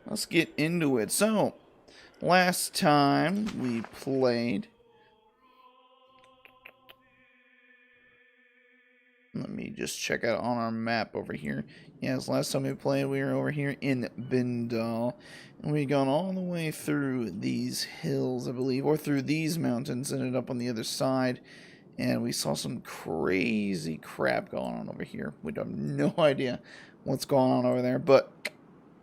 let's get into it. So, last time we played... Let me just check out on our map over here. Yes, last time we played, we were over here in Bindal. And we'd gone all the way through these hills, I believe, or through these mountains, ended up on the other side. And we saw some crazy crap going on over here. We have no idea what's going on over there. But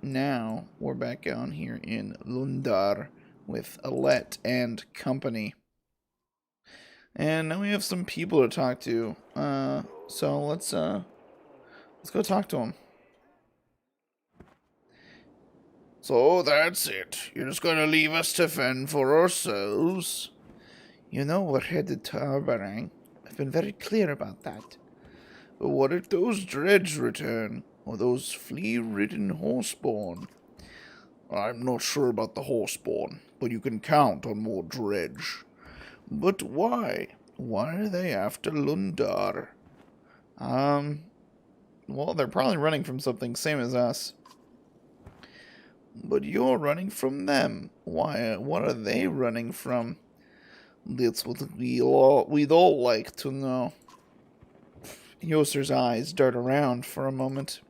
now we're back down here in Lundar with Alette and company. And now we have some people to talk to. So let's go talk to them. So that's it. You're just gonna leave us to fend for ourselves? You know we're headed to Arbarang. I've been very clear about that. But what if those dreads return? Or those flea-ridden horseborn? I'm not sure about the horseborn, but you can count on more dredge. But why? Why are they after Lundar? Well, they're probably running from something, same as us. But you're running from them. Why? What are they running from? That's what we'd all like to know. Yoster's eyes dart around for a moment.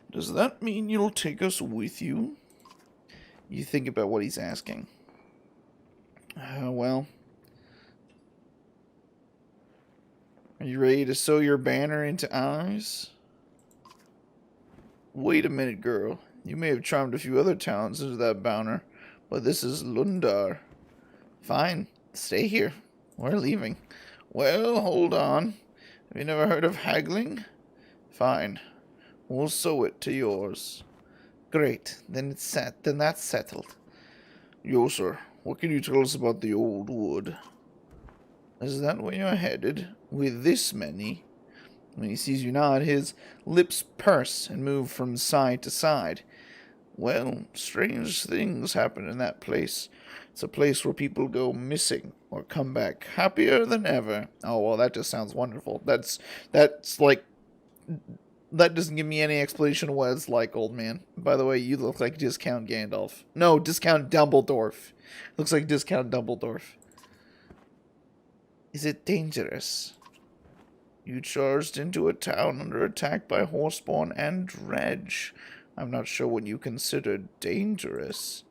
Does that mean you'll take us with you? You think about what he's asking. Well... Are you ready to sew your banner into ours? Wait a minute, girl. You may have charmed a few other towns into that banner, but this is Lundar. Fine, stay here. We're leaving. Well, hold on. Have you never heard of haggling? Fine. We'll sew it to yours. Great, then that's settled. Yo, sir, what can you tell us about the old wood? Is that where you're headed? With this many? When he sees you nod, his lips purse and move from side to side. Well, strange things happen in that place. It's a place where people go missing or come back happier than ever. Oh, well, that just sounds wonderful. That's like... That doesn't give me any explanation of what it's like, old man. By the way, you look like Discount Gandalf. No, Discount Dumbledore. Looks like Discount Dumbledore. Is it dangerous? You charged into a town under attack by Horseborn and Dredge. I'm not sure what you consider dangerous.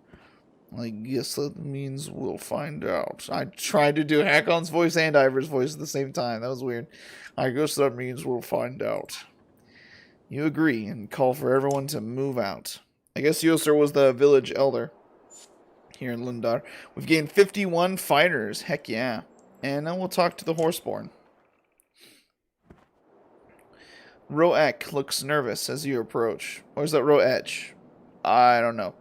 I guess that means we'll find out. I tried to do Hakon's voice and Ivor's voice at the same time. That was weird. I guess that means we'll find out. You agree and call for everyone to move out. I guess Yoster was the village elder here in Lundar. We've gained 51 fighters. Heck yeah. And then we'll talk to the Horseborn. Roek looks nervous as you approach. Or is that Roech? I don't know.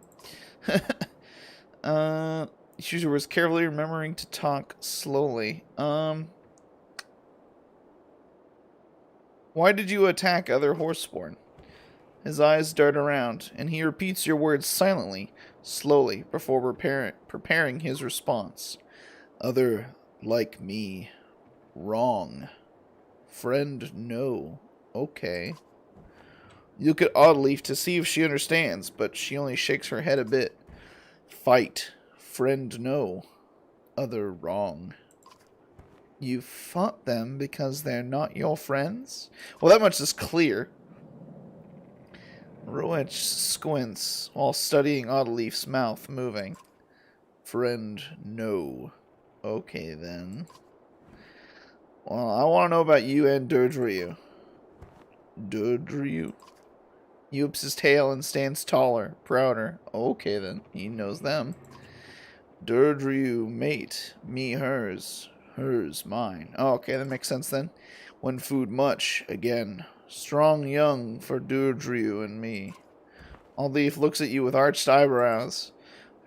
She was carefully remembering to talk slowly. Why did you attack other Horseborn? His eyes dart around, and he repeats your words silently, slowly, before preparing his response. Other, like me. Wrong. Friend, no. Okay. You look at Oddleaf to see if she understands, but she only shakes her head a bit. Fight. Friend, no. Other, wrong. You fought them because they're not your friends? Well, that much is clear. Roech squints while studying Oddleaf's mouth moving. Friend, no. Okay, then. Well, I want to know about you and Durdryu. Durdryu? He whips his tail and stands taller, prouder. Okay, then. He knows them. Durdryu, mate. Me, hers. Hers, mine. Oh, okay, that makes sense then. One food much, again. Strong young for Durdryu and me. Oddleaf looks at you with arched eyebrows.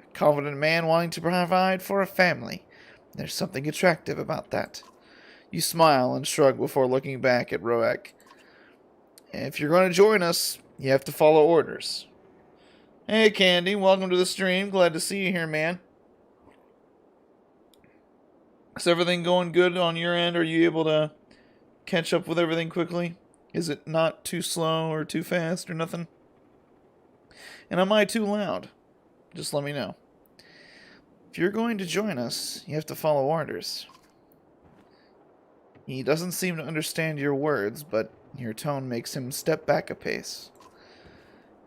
A confident man wanting to provide for a family. There's something attractive about that. You smile and shrug before looking back at Roek. If you're going to join us, you have to follow orders. Hey, Candy, welcome to the stream. Glad to see you here, man. Is everything going good on your end? Are you able to catch up with everything quickly? Is it not too slow or too fast or nothing? And am I too loud? Just let me know. If you're going to join us, you have to follow orders. He doesn't seem to understand your words, but your tone makes him step back a pace.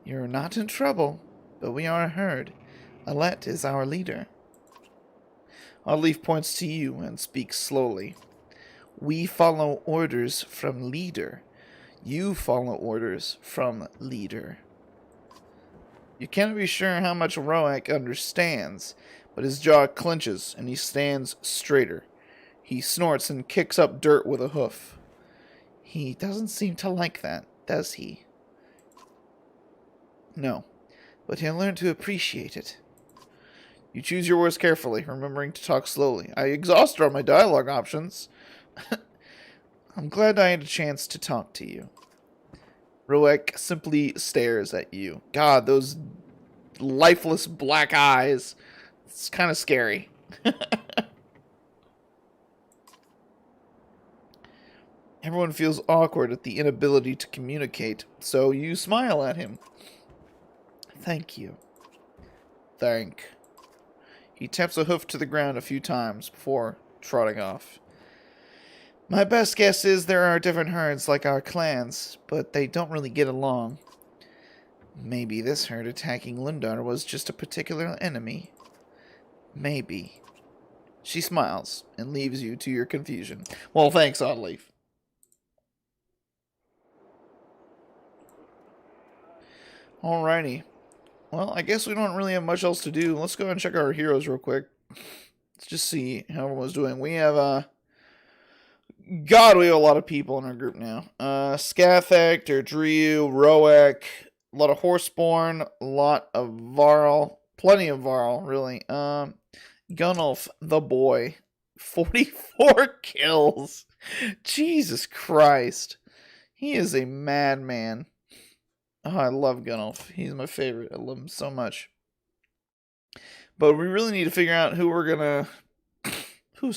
You're not in trouble, but we are a herd. Alette is our leader. Oddleaf points to you and speaks slowly. We follow orders from leader. You follow orders from leader. You cannot be sure how much Roek understands, but his jaw clenches and he stands straighter. He snorts and kicks up dirt with a hoof. He doesn't seem to like that, does he? No, but he'll learn to appreciate it. You choose your words carefully, remembering to talk slowly. I exhausted all my dialogue options. I'm glad I had a chance to talk to you. Roek simply stares at you. God, those lifeless black eyes. It's kind of scary. Everyone feels awkward at the inability to communicate, so you smile at him. Thank you. Thank. He taps a hoof to the ground a few times before trotting off. My best guess is there are different herds like our clans, but they don't really get along. Maybe this herd attacking Lundar was just a particular enemy. Maybe. She smiles and leaves you to your confusion. Well, thanks, Oddleaf. Alrighty. Well, I guess we don't really have much else to do. Let's go and check our heroes real quick. Let's just see how everyone's doing. We have, God, we have a lot of people in our group now. Skathek, Derdriu, Roek, a lot of Horseborn, a lot of Varl, plenty of Varl, really. Gunnulf, the boy, 44 kills. Jesus Christ. He is a madman. Oh, I love Gunnulf. He's my favorite. I love him so much. But we really need to figure out who we're gonna... Who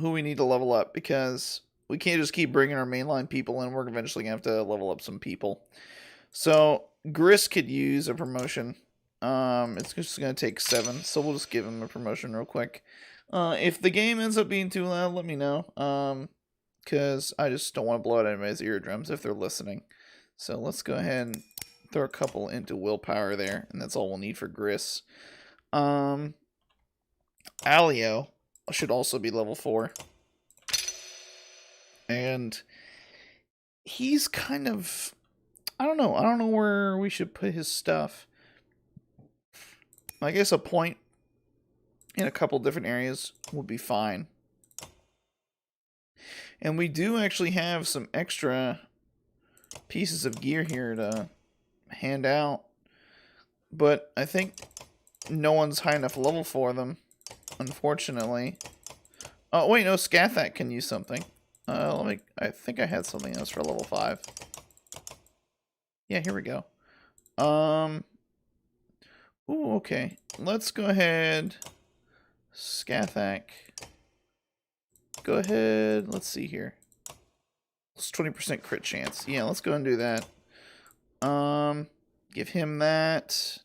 we need to level up, because we can't just keep bringing our mainline people in. We're eventually going to have to level up some people. So, Gris could use a promotion. It's just going to take 7, so we'll just give him a promotion real quick. If the game ends up being too loud, let me know. Because I just don't want to blow out anybody's eardrums if they're listening. So let's go ahead and throw a couple into willpower there, and that's all we'll need for Gris. Alio should also be level 4. And he's kind of... I don't know where we should put his stuff. I guess a point in a couple different areas would be fine. And we do actually have some extra pieces of gear here to hand out. But I think no one's high enough level for them, unfortunately. Oh, wait, no, Skathak can use something. I think I had something else for level 5. Yeah, here we go. Ooh, okay. Let's go ahead. Skathak. Go ahead. Let's see here. It's 20% crit chance. Yeah, let's go and do that. Give him that.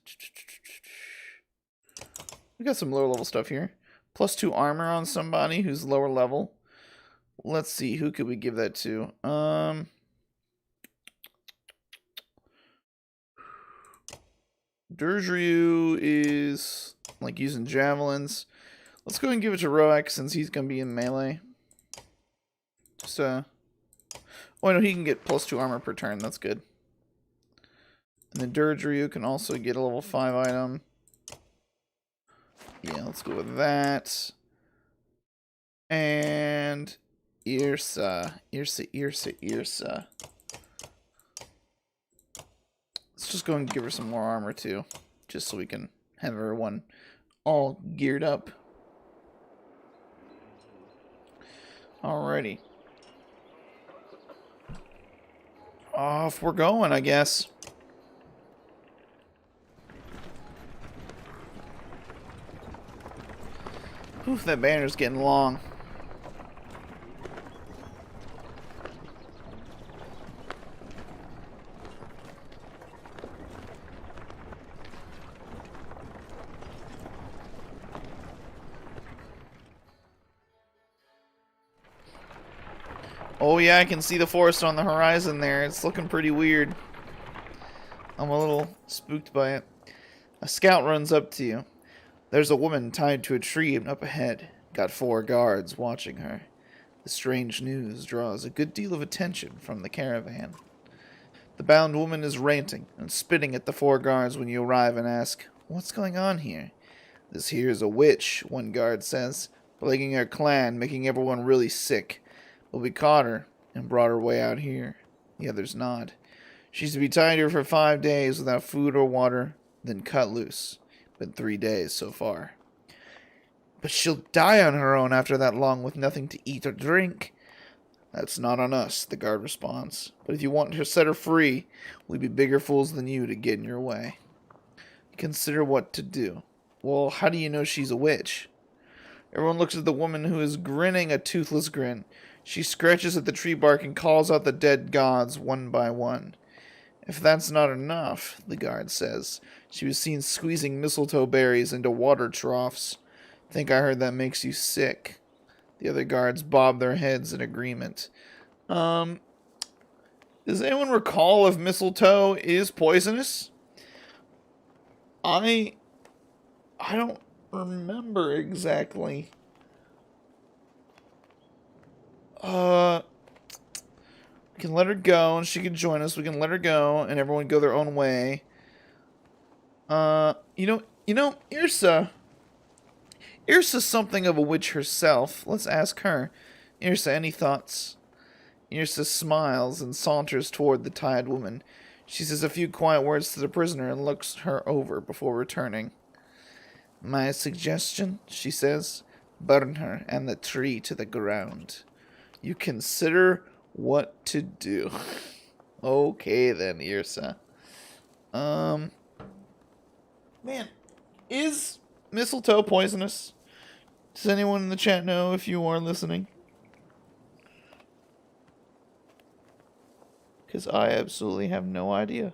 We got some lower level stuff here. +2 armor on somebody who's lower level. Let's see, who could we give that to? Derdriu is like using javelins. Let's go ahead and give it to Roek since he's gonna be in melee. Just oh no, he can get +2 armor per turn. That's good. And then Derdriu can also get a level 5 item. Yeah, let's go with that. And Irsa. Let's just go and give her some more armor too, just so we can have everyone all geared up. Alrighty. Off we're going, I guess. Oof, that banner's getting long. Oh yeah, I can see the forest on the horizon there. It's looking pretty weird. I'm a little spooked by it. A scout runs up to you. There's a woman tied to a tree up ahead. Got 4 guards watching her. The strange news draws a good deal of attention from the caravan. The bound woman is ranting and spitting at the 4 guards when you arrive and ask, "What's going on here?" "This here's a witch," one guard says, "plaguing our clan, making everyone really sick. But we caught her and brought her way out here." The others nod. "She's to be tied here for 5 days without food or water, then cut loose. Been 3 days so far." "But she'll die on her own after that long with nothing to eat or drink." "That's not on us," the guard responds. "But if you want to set her free, we'd be bigger fools than you to get in your way." Consider what to do. "Well, how do you know she's a witch?" Everyone looks at the woman, who is grinning a toothless grin. She scratches at the tree bark and calls out the dead gods one by one. "If that's not enough," the guard says, "she was seen squeezing mistletoe berries into water troughs. Think I heard that makes you sick." The other guards bob their heads in agreement. Does anyone recall if mistletoe is poisonous? I don't remember exactly. We can let her go and she can join us. We can let her go and everyone go their own way. Irsa. Irsa's something of a witch herself. Let's ask her. Irsa, any thoughts? Irsa smiles and saunters toward the tied woman. She says a few quiet words to the prisoner and looks her over before returning. "My suggestion," she says, "burn her and the tree to the ground. You consider what to do." Okay then, Irsa. Man, is mistletoe poisonous? Does anyone in the chat know if you are listening? Because I absolutely have no idea.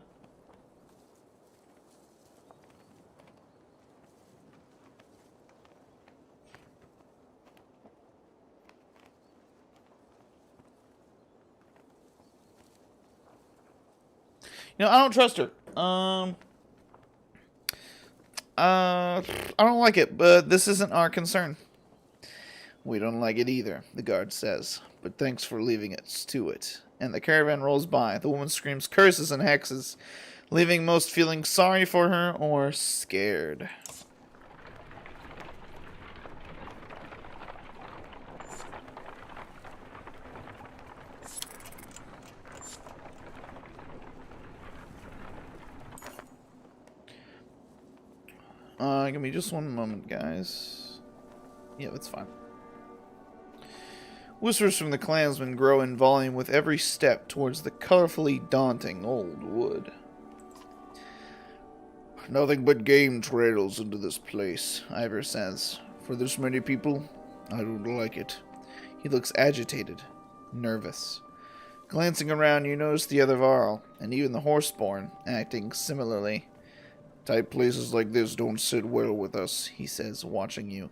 I don't trust her. I don't like it, but this isn't our concern. "We don't like it either," the guard says, "but thanks for leaving us to it." And the caravan rolls by. The woman screams curses and hexes, leaving most feeling sorry for her or scared. Give me just one moment, guys. Yeah, that's fine. Whispers from the clansmen grow in volume with every step towards the colorfully daunting old wood. "Nothing but game trails into this place," Ivor says. "For this many people, I don't like it." He looks agitated, nervous. Glancing around, you notice the other Varl, and even the Horseborn, acting similarly. "Tight places like this don't sit well with us," he says, watching you.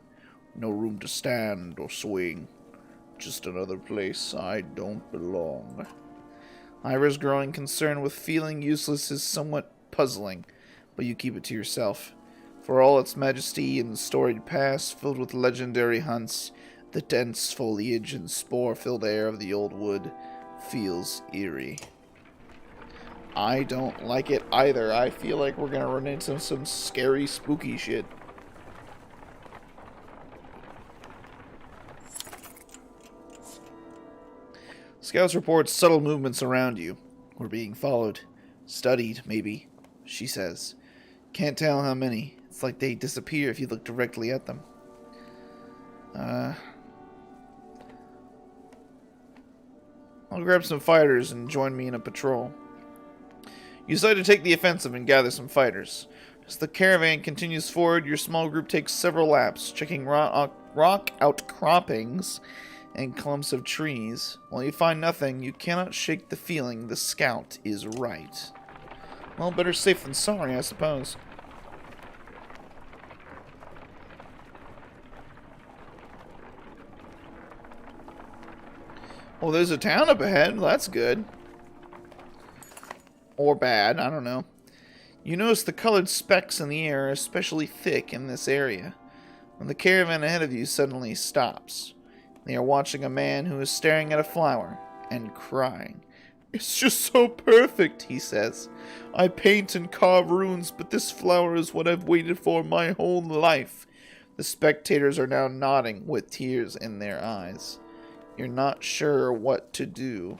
"No room to stand or swing. Just another place I don't belong." Ivor's growing concern with feeling useless is somewhat puzzling, but you keep it to yourself. For all its majesty and storied past filled with legendary hunts, the dense foliage and spore-filled air of the old wood feels eerie. I don't like it either. I feel like we're gonna run into some scary, spooky shit. Scouts report subtle movements around you. "We're being followed. Studied, maybe," she says. "Can't tell how many. It's like they disappear if you look directly at them." I'll grab some fighters and join me in a patrol. You decide to take the offensive and gather some fighters. As the caravan continues forward, your small group takes several laps, checking rock outcroppings and clumps of trees. While you find nothing, you cannot shake the feeling the scout is right. Well, better safe than sorry, I suppose. Oh, there's a town up ahead. Well, that's good. Or bad, I don't know. You notice the colored specks in the air are especially thick in this area. When the caravan ahead of you suddenly stops, they are watching a man who is staring at a flower and crying. It's just so perfect, he says. I paint and carve runes, but this flower is what I've waited for my whole life. The spectators are now nodding with tears in their eyes. You're not sure what to do.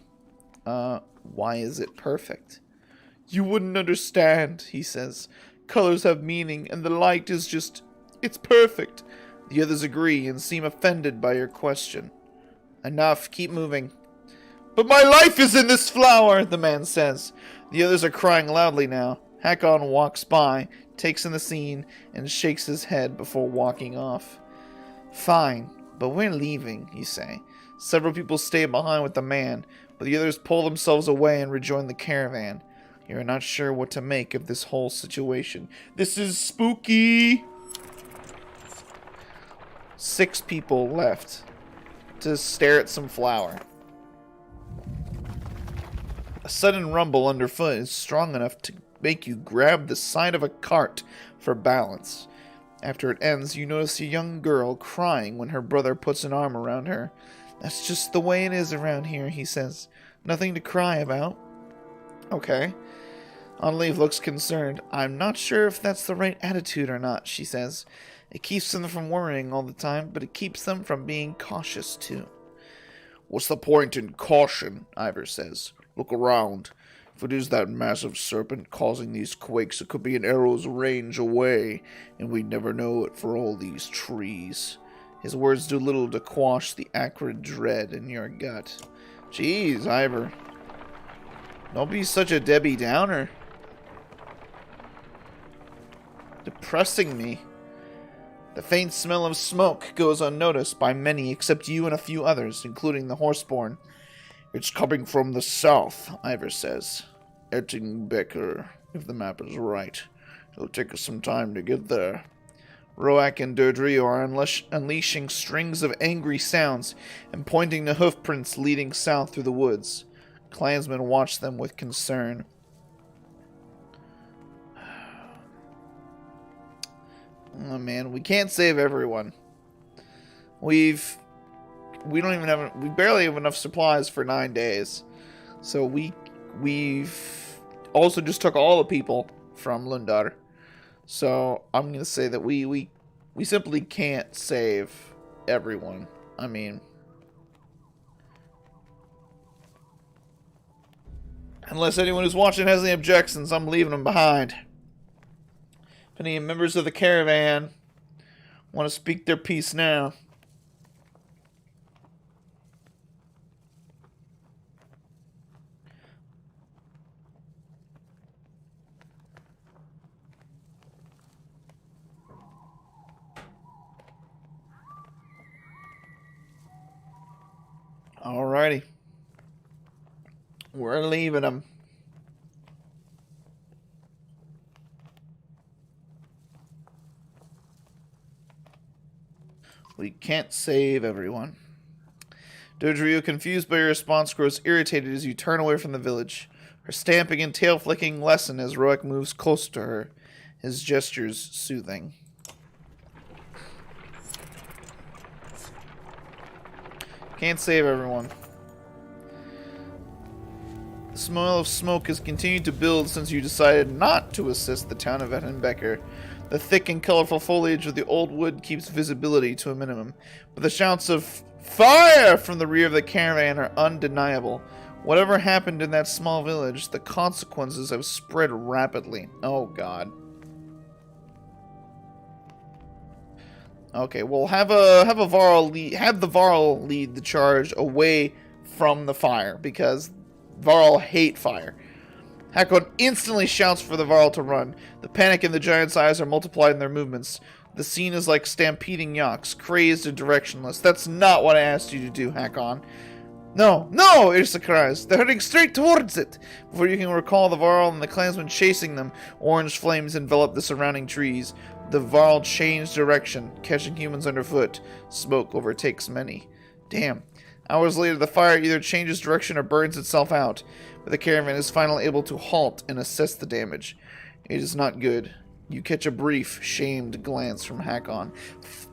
Why is it perfect? You wouldn't understand, he says. Colors have meaning, and the light is just... it's perfect. The others agree and seem offended by your question. Enough, keep moving. But my life is in this flower, the man says. The others are crying loudly now. Hakon walks by, takes in the scene, and shakes his head before walking off. Fine, but we're leaving, you say. Several people stay behind with the man, but the others pull themselves away and rejoin the caravan. You're not sure what to make of this whole situation. This is spooky! 6 people left to stare at some flower. A sudden rumble underfoot is strong enough to make you grab the side of a cart for balance. After it ends, you notice a young girl crying when her brother puts an arm around her. That's just the way it is around here, he says. Nothing to cry about. Okay. Unleaf looks concerned. I'm not sure if that's the right attitude or not, she says. It keeps them from worrying all the time, but it keeps them from being cautious too. What's the point in caution? Ivor says. Look around. If it is that massive serpent causing these quakes, it could be an arrow's range away, and we'd never know it for all these trees. His words do little to quash the acrid dread in your gut. Jeez, Ivor. Don't be such a Debbie Downer. Depressing me. The faint smell of smoke goes unnoticed by many except you and a few others, including the horseborn. It's coming from the south, Ivor says. Ettingbecker, if the map is right. It'll take us some time to get there. Roak and Durdrio are unleashing strings of angry sounds and pointing to hoofprints leading south through the woods. Clansmen watch them with concern. Oh man, we can't save everyone. We barely have enough supplies for 9 days. So we've also just took all the people from Lundar. So I'm gonna say that we simply can't save everyone. I mean, unless anyone who's watching has any objections, I'm leaving them behind. If any members of the caravan want to speak their piece now. Alrighty. We're leaving them. We can't save everyone. Dodrio, confused by your response, grows irritated as you turn away from the village. Her stamping and tail flicking lessen as Roak moves closer to her, his gestures soothing. Can't save everyone. The smell of smoke has continued to build since you decided not to assist the town of Ettenbecker. The thick and colorful foliage of the old wood keeps visibility to a minimum, but the shouts of fire from the rear of the caravan are undeniable. Whatever happened in that small village, the consequences have spread rapidly. Oh god. Okay, well have the Varl lead the charge away from the fire, because Varl hate fire. Hakon instantly shouts for the Varl to run. The panic in the giant's eyes are multiplied in their movements. The scene is like stampeding yaks, crazed and directionless. That's not what I asked you to do, Hakon. No, no, Irsa cries. They're heading straight towards it. Before you can recall the Varl and the clansmen chasing them, orange flames envelop the surrounding trees. The Varl change direction, catching humans underfoot. Smoke overtakes many. Damn. Hours later, the fire either changes direction or burns itself out, but the caravan is finally able to halt and assess the damage. It is not good. You catch a brief, shamed glance from Hakon.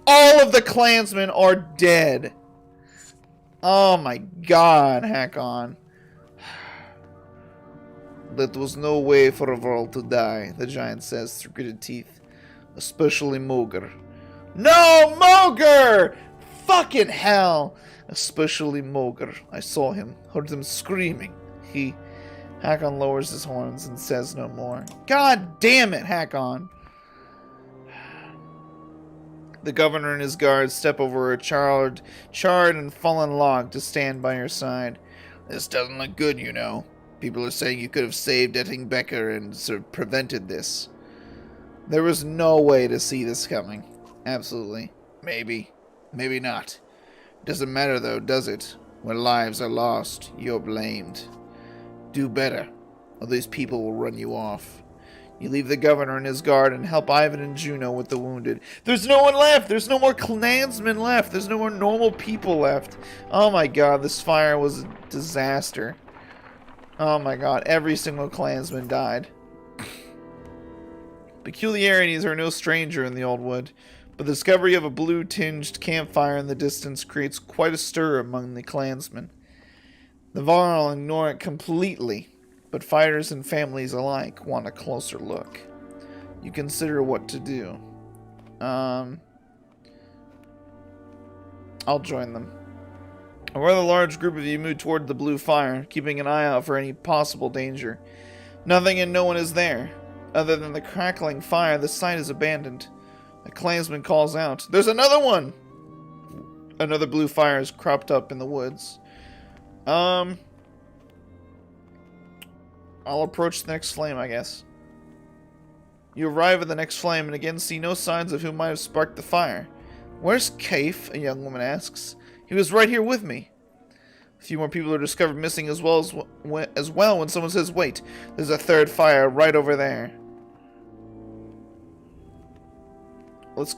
All of the clansmen are dead! Oh my god, Hakon. That was no way for a world to die, the giant says through gritted teeth. Especially Moger. No, Moger! Fucking hell! Especially Moger. I saw him, heard him screaming. Hakon lowers his horns and says no more. God damn it, Hakon! The governor and his guards step over a charred and fallen log to stand by your side. This doesn't look good, you know. People are saying you could have saved Etting Becker and sort of prevented this. There was no way to see this coming. Absolutely. Maybe. Maybe not. Doesn't matter though, does it? When lives are lost, you're blamed. Do better, or these people will run you off. You leave the governor and his guard and help Ivan and Juno with the wounded. There's no one left! There's no more clansmen left! There's no more normal people left! Oh my god, this fire was a disaster. Oh my god, every single clansman died. Peculiarities are no stranger in the old wood, but the discovery of a blue-tinged campfire in the distance creates quite a stir among the clansmen. The Varl ignore it completely, but fighters and families alike want a closer look. You consider what to do. I'll join them. A rather large group of you move toward the blue fire, keeping an eye out for any possible danger. Nothing and no one is there. Other than the crackling fire, the site is abandoned. A clansman calls out, "There's another one!" Another blue fire has cropped up in the woods. I'll approach the next flame, I guess. You arrive at the next flame and again see no signs of who might have sparked the fire. Where's Kaif? A young woman asks. He was right here with me. A few more people are discovered missing as well when someone says, wait, there's a third fire right over there. Let's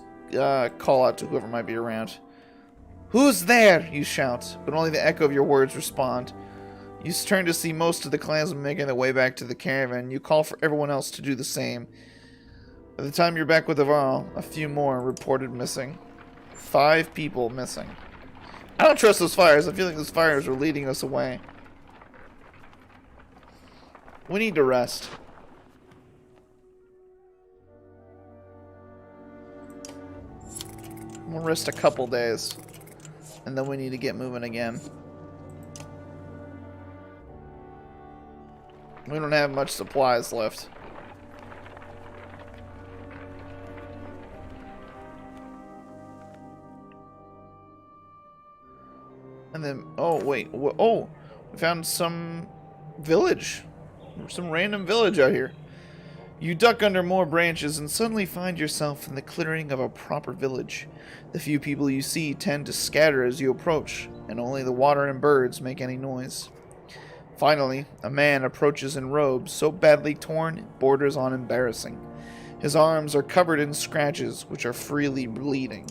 call out to whoever might be around. Who's there? You shout, but only the echo of your words respond. You turn to see most of the clansmen making their way back to the caravan. You call for everyone else to do the same. By the time you're back with the Varl, a few more reported missing. 5 people missing. I don't trust those fires. I feel like those fires are leading us away. We need to rest. We'll rest a couple days. And then we need to get moving again. We don't have much supplies left. And then, oh wait, oh, we found some village. Some random village out here. You duck under more branches and suddenly find yourself in the clearing of a proper village. The few people you see tend to scatter as you approach, and only the water and birds make any noise. Finally, a man approaches in robes so badly torn it borders on embarrassing. His arms are covered in scratches, which are freely bleeding.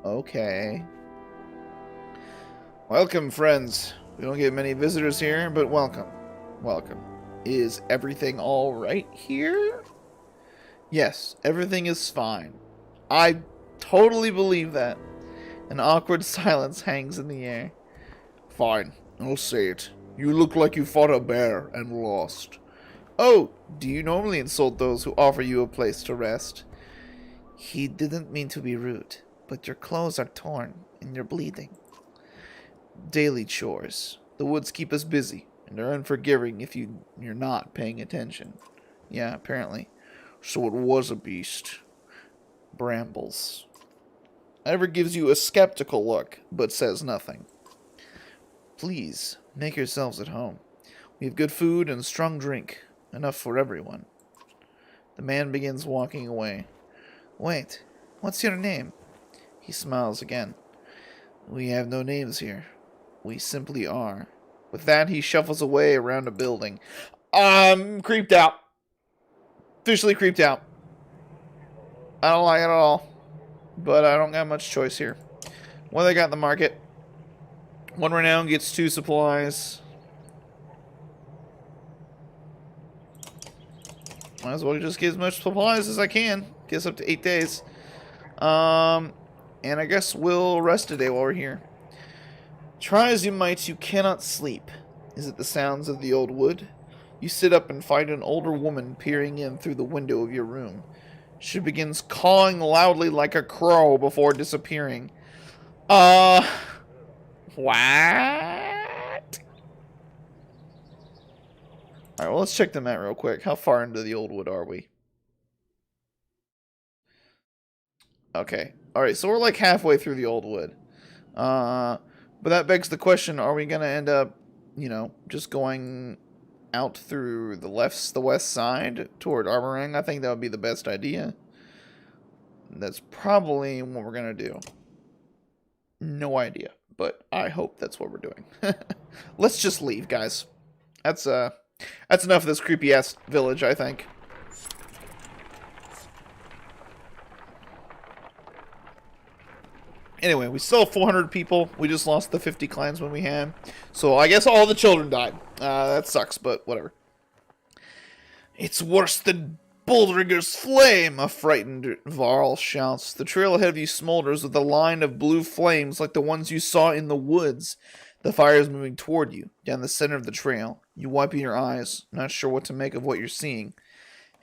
Okay. Welcome, friends. We don't get many visitors here, but welcome. Welcome. Is everything all right here? Yes, everything is fine. I totally believe that. An awkward silence hangs in the air. Fine, I'll say it. You look like you fought a bear and lost. Oh, do you normally insult those who offer you a place to rest? He didn't mean to be rude, but your clothes are torn and you're bleeding. Daily chores. The woods keep us busy, and are unforgiving if you're not paying attention. Yeah, apparently. So it was a beast. Brambles. Ever gives you a skeptical look, but says nothing. Please, make yourselves at home. We have good food and strong drink, enough for everyone. The man begins walking away. Wait, what's your name? He smiles again. We have no names here. We simply are. With that, he shuffles away around a building. I'm creeped out. Officially creeped out. I don't like it at all. But I don't got much choice here. What do they got in the market? 1 renown gets 2 supplies. Might as well just get as much supplies as I can. Gets up to 8 days. And I guess we'll rest a day while we're here. Try as you might, you cannot sleep. Is it the sounds of the old wood? You sit up and find an older woman peering in through the window of your room. She begins cawing loudly like a crow before disappearing. What? Alright, well, let's check the map real quick. How far into the old wood are we? Okay. Alright, so we're like halfway through the old wood. But that begs the question, are we gonna end up, you know, just going out through the west side toward Armorang? I think that would be the best idea. That's probably what we're gonna do. No idea, but I hope that's what we're doing. Let's just leave, guys. That's enough of this creepy ass village, I think. Anyway, we still have 400 people. We just lost the 50 clansmen we had. So I guess all the children died. That sucks, but whatever. It's worse than Bullringer's flame, a frightened Varl shouts. The trail ahead of you smolders with a line of blue flames like the ones you saw in the woods. The fire is moving toward you, down the center of the trail. You wipe your eyes, not sure what to make of what you're seeing.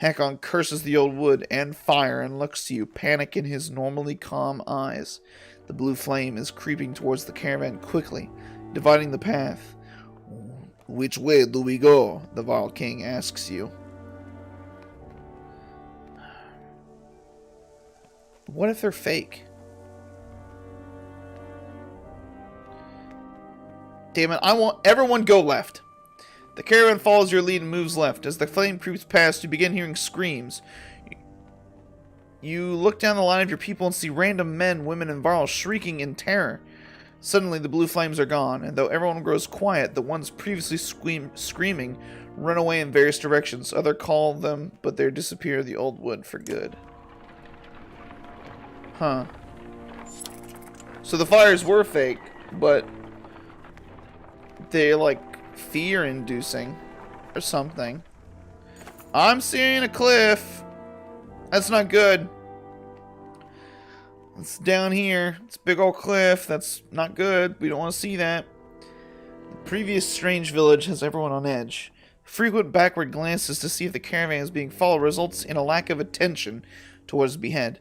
Hakon curses the old wood and fire and looks to you, panic in his normally calm eyes. The blue flame is creeping towards the caravan quickly, dividing the path. Which way do we go? The Varl King asks you. What if they're fake? Damn it, I want everyone go left. The caravan follows your lead and moves left. As the flame creeps past, you begin hearing screams. You look down the line of your people and see random men, women, and Varls shrieking in terror. Suddenly, the blue flames are gone, and though everyone grows quiet, the ones previously screaming run away in various directions. Others call them, but they disappear the old wood for good. Huh. So the fires were fake, but they're like fear-inducing or something. I'm seeing a cliff. That's not good. It's down here. It's a big old cliff. That's not good. We don't want to see that. The previous strange village has everyone on edge. Frequent backward glances to see if the caravan is being followed results in a lack of attention towards the behead.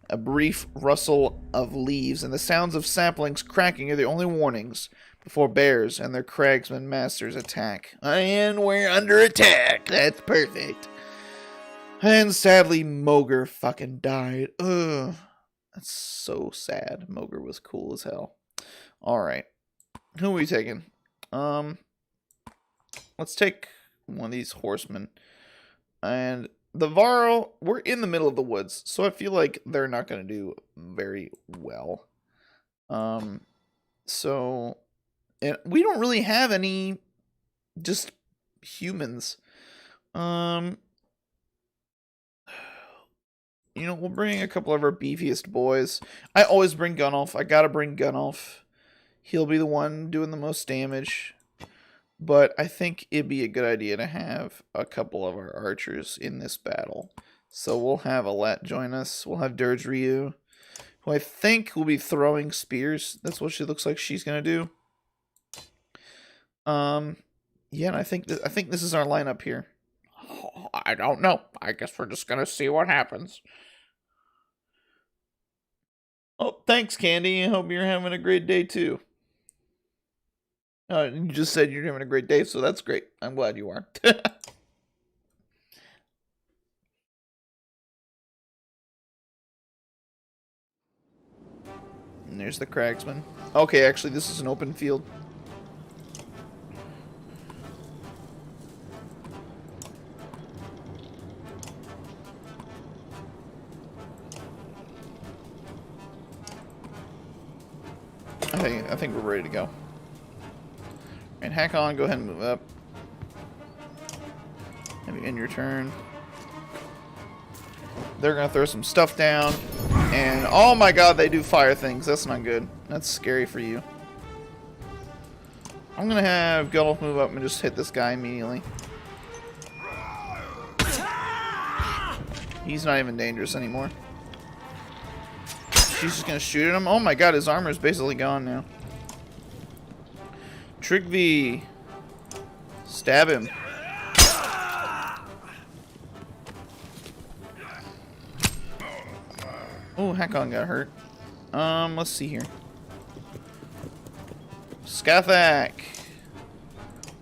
A brief rustle of leaves and the sounds of saplings cracking are the only warnings before bears and their cragsman masters attack. And we're under attack. That's perfect. And sadly, Mogr fucking died. Ugh. That's so sad. Mogr was cool as hell. Alright. Who are we taking? Let's take one of these horsemen. And the Varl, we're in the middle of the woods, so I feel like they're not going to do very well. So, and we don't really have any just humans. You know, we'll bring a couple of our beefiest boys. I always bring Gunnulf. I gotta bring Gunnulf. He'll be the one doing the most damage. But I think it'd be a good idea to have a couple of our archers in this battle. So we'll have Alette join us. We'll have Dirge Ryu, who I think will be throwing spears. That's what she looks like she's gonna do. Yeah, and I think this is our lineup here. Oh, I don't know. I guess we're just gonna see what happens. Oh, thanks, Candy. I hope you're having a great day too. You just said you're having a great day, so that's great. I'm glad you are. And there's the Cragsman. Okay, actually, this is an open field. I think we're ready to go. And Hakon, go ahead and move up. Have you end your turn. They're gonna throw some stuff down. And oh my god, they do fire things. That's not good. That's scary for you. I'm gonna have Gandalf move up and just hit this guy immediately. He's not even dangerous anymore. She's just gonna shoot at him. Oh my god, his armor is basically gone now. Trigvi. Stab him. Oh, Hakon got hurt. Let's see here. Skathak.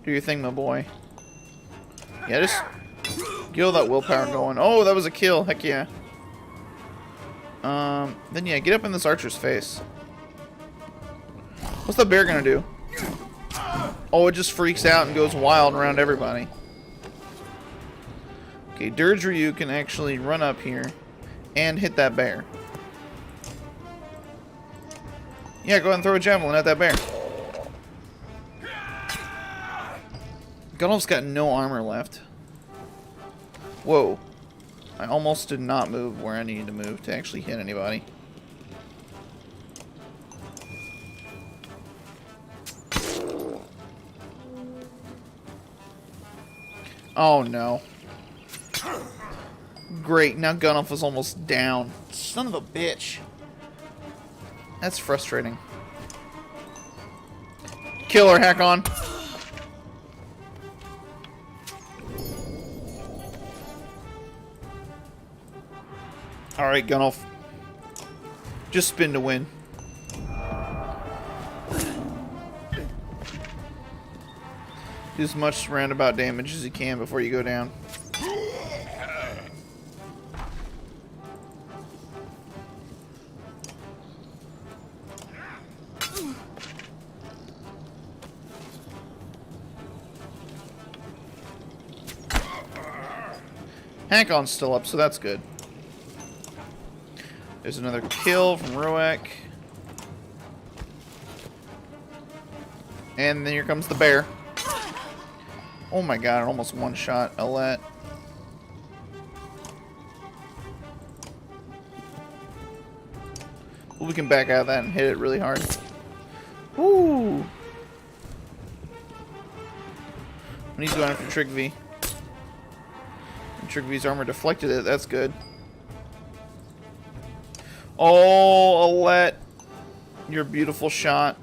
Do your thing, my boy. Yeah, just get all that willpower going. Oh, that was a kill. Heck yeah. Then yeah, get up in this archer's face. What's the bear gonna do? Oh, it just freaks out and goes wild around everybody. Okay, Deirdre can actually run up here and hit that bear. Yeah, go ahead and throw a javelin at that bear. Gandalf's got no armor left. Whoa. I almost did not move where I needed to move to actually hit anybody. Oh no. Great, now Gandalf is almost down. Son of a bitch. That's frustrating. Kill her, Hakon. Alright, Gandalf. Just spin to win. Do as much roundabout damage as you can before you go down. Hakon's still up, so that's good. There's another kill from Roek. And then here comes the bear. Oh my god, almost one shot Alette. We can back out of that and hit it really hard. Woo! And he's going after Trigvi. And Trigvi's armor deflected it, that's good. Oh, Alette. Your beautiful shot.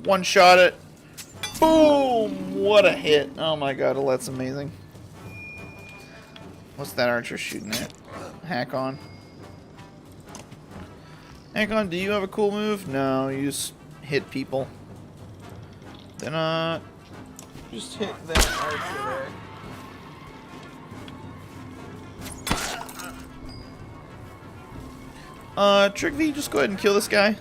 One shot it. Boom! What a hit. Oh my god, Alette's amazing. What's that archer shooting at? Hakon. Hakon, do you have a cool move? No, you just hit people. Then, just hit that archer there. Trigvi, just go ahead and kill this guy.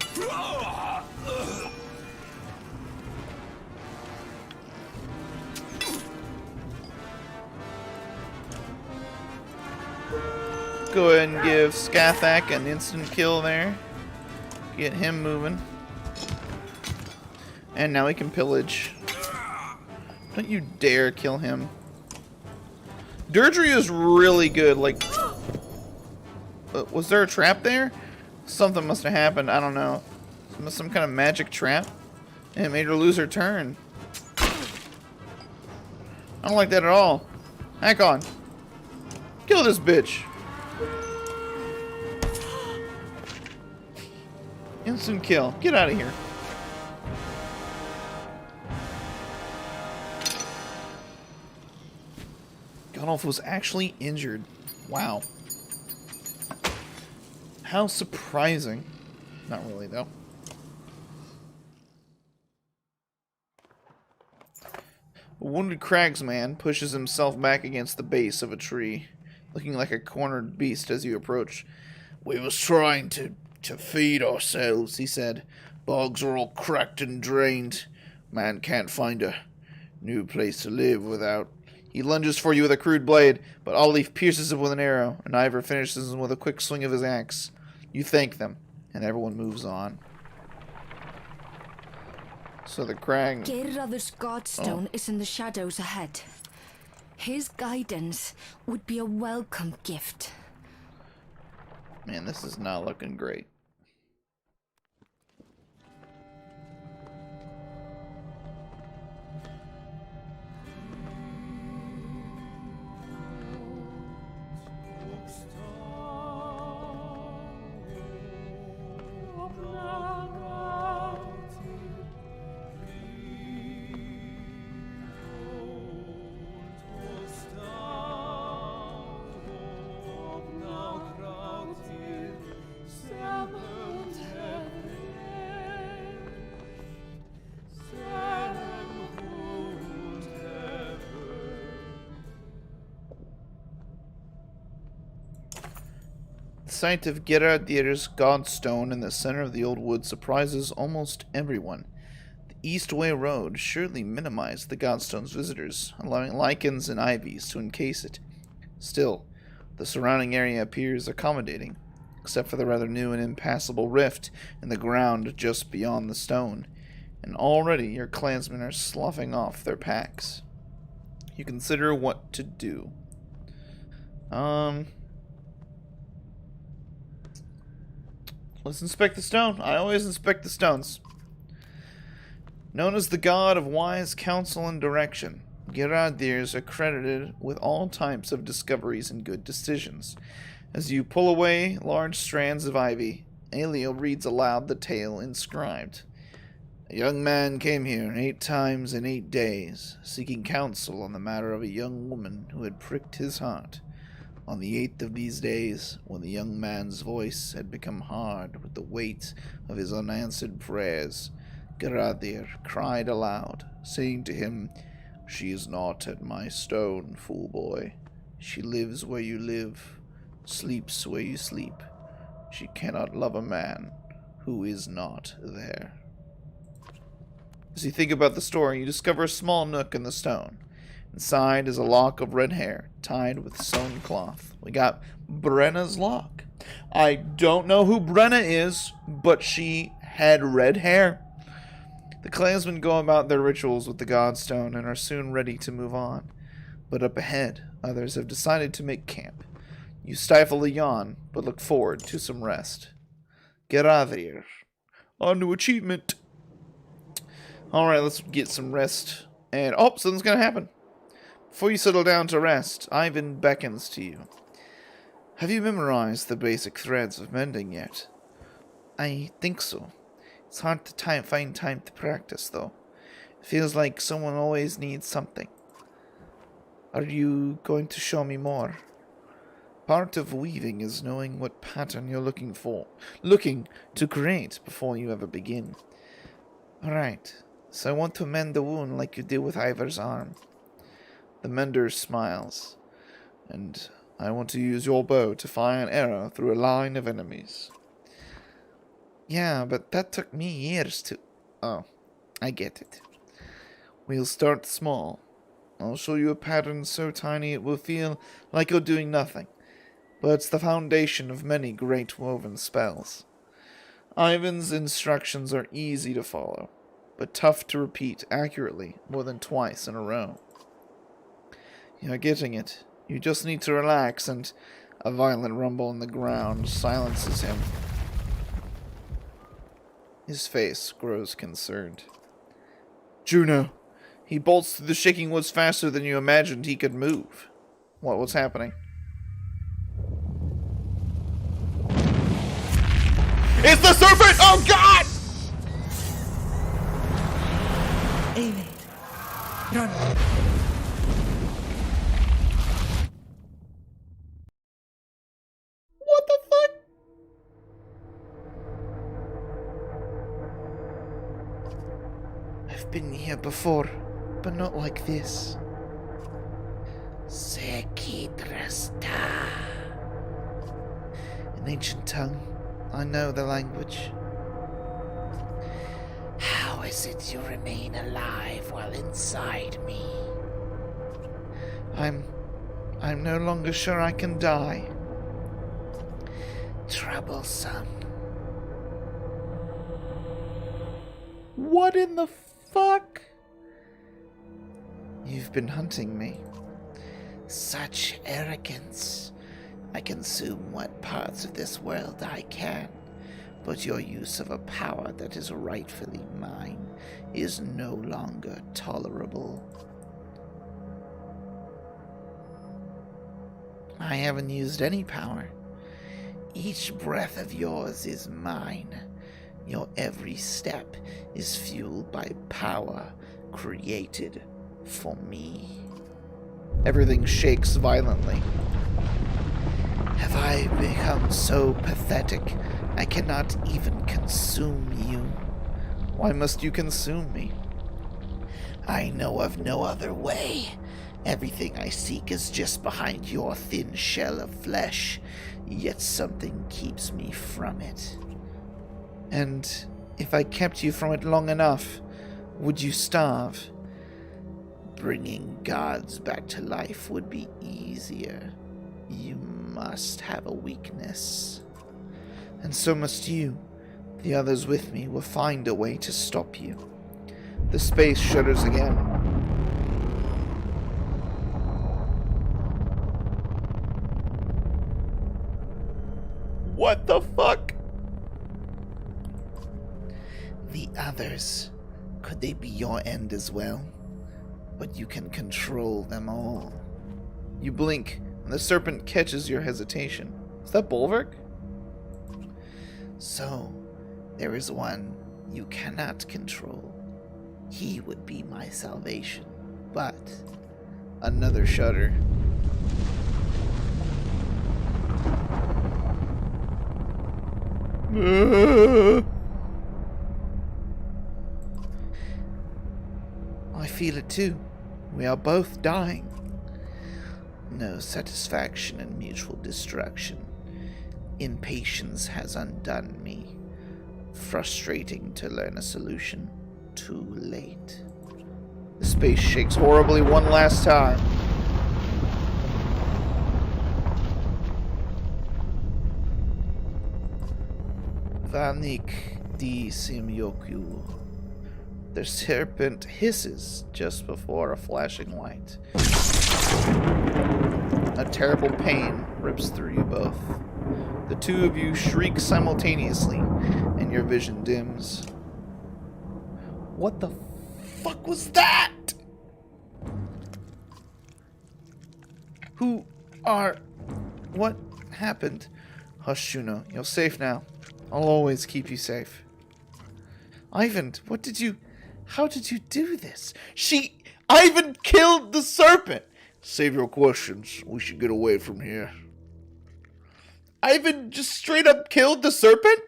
Go ahead and give Skathak an instant kill there. Get him moving. And now we can pillage. Don't you dare kill him. Deirdre is really good. Like, was there a trap there? Something must have happened. I don't know. Some kind of magic trap. And it made her lose her turn. I don't like that at all. Hakon. Kill this bitch. Instant kill. Get out of here. Gandalf was actually injured. Wow. How surprising. Not really, though. A wounded cragsman pushes himself back against the base of a tree, looking like a cornered beast as you approach. We was trying to feed ourselves, he said. Bogs are all cracked and drained. Man can't find a new place to live without. He lunges for you with a crude blade, but Olive pierces him with an arrow, and Ivor finishes him with a quick swing of his axe. You thank them, and everyone moves on. So the crag... Geirraður's Godstone is in the shadows ahead. His guidance would be a welcome gift. Man, this is not looking great. sight of Geradir's godstone in the center of the old wood surprises almost everyone. The Eastway Road surely minimized the godstone's visitors, allowing lichens and ivies to encase it. Still, the surrounding area appears accommodating, except for the rather new and impassable rift in the ground just beyond the stone, and already your clansmen are sloughing off their packs. You consider what to do. Let's inspect the stone. I always inspect the stones. Known as the god of wise counsel and direction, Geradir is accredited with all types of discoveries and good decisions. As you pull away large strands of ivy, Aelio reads aloud the tale inscribed. A young man came here 8 times in 8 days, seeking counsel on the matter of a young woman who had pricked his heart. On the 8th of these days, when the young man's voice had become hard with the weight of his unanswered prayers, Geradir cried aloud, saying to him, "She is not at my stone, fool boy. She lives where you live, sleeps where you sleep. She cannot love a man who is not there." As you think about the story, you discover a small nook in the stone. Inside is a lock of red hair, tied with sewn cloth. We got Brenna's lock. I don't know who Brenna is, but she had red hair. The clansmen go about their rituals with the godstone and are soon ready to move on. But up ahead, others have decided to make camp. You stifle a yawn, but look forward to some rest. Geradir. On to achievement. Alright, let's get some rest. And, oh, something's gonna happen. Before you settle down to rest, Ivan beckons to you. Have you memorized the basic threads of mending yet? I think so. It's hard to find time to practice, though. It feels like someone always needs something. Are you going to show me more? Part of weaving is knowing what pattern you're looking to create before you ever begin. Alright, so I want to mend the wound like you did with Ivar's arm. The mender smiles, and I want to use your bow to fire an arrow through a line of enemies. Yeah, but that took me years to... Oh, I get it. We'll start small. I'll show you a pattern so tiny it will feel like you're doing nothing, but it's the foundation of many great woven spells. Ivan's instructions are easy to follow, but tough to repeat accurately more than twice in a row. You're getting it. You just need to relax, and a violent rumble in the ground silences him. His face grows concerned. Juno! He bolts through the shaking woods faster than you imagined he could move. What's happening? It's the serpent! Oh God! Aelid, run. What the fuck? I've been here before, but not like this. Sekidrasta. An ancient tongue. I know the language. How is it you remain alive while inside me? I'm no longer sure I can die. Troublesome. What in the fuck? You've been hunting me. Such arrogance. I consume what parts of this world I can, but your use of a power that is rightfully mine is no longer tolerable. I haven't used any power. Each breath of yours is mine. Your every step is fueled by power created for me. Everything shakes violently. Have I become so pathetic I cannot even consume you? Why must you consume me? I know of no other way, Everything I seek is just behind your thin shell of flesh, yet something keeps me from it. And if I kept you from it long enough, would you starve? Bringing gods back to life would be easier. You must have a weakness. And so must you. The others with me will find a way to stop you. The space shudders again. What the fuck? The others. Could they be your end as well? But you can control them all. You blink, and the serpent catches your hesitation. Is that Bulwark? So, there is one you cannot control. He would be my salvation. But another shudder. I feel it too. We are both dying. No satisfaction in mutual destruction. Impatience has undone me. Frustrating to learn a solution. Too late. The space shakes horribly one last time. Vanik di Simyoku. The serpent hisses just before a flashing light. A terrible pain rips through you both. The two of you shriek simultaneously, and your vision dims. What the fuck was that? Who are... What happened? Hush, Juno. You're safe now. I'll always keep you safe. Ivan, what did you... How did you do this? Ivan killed the serpent! Save your questions. We should get away from here. Ivan just straight up killed the serpent?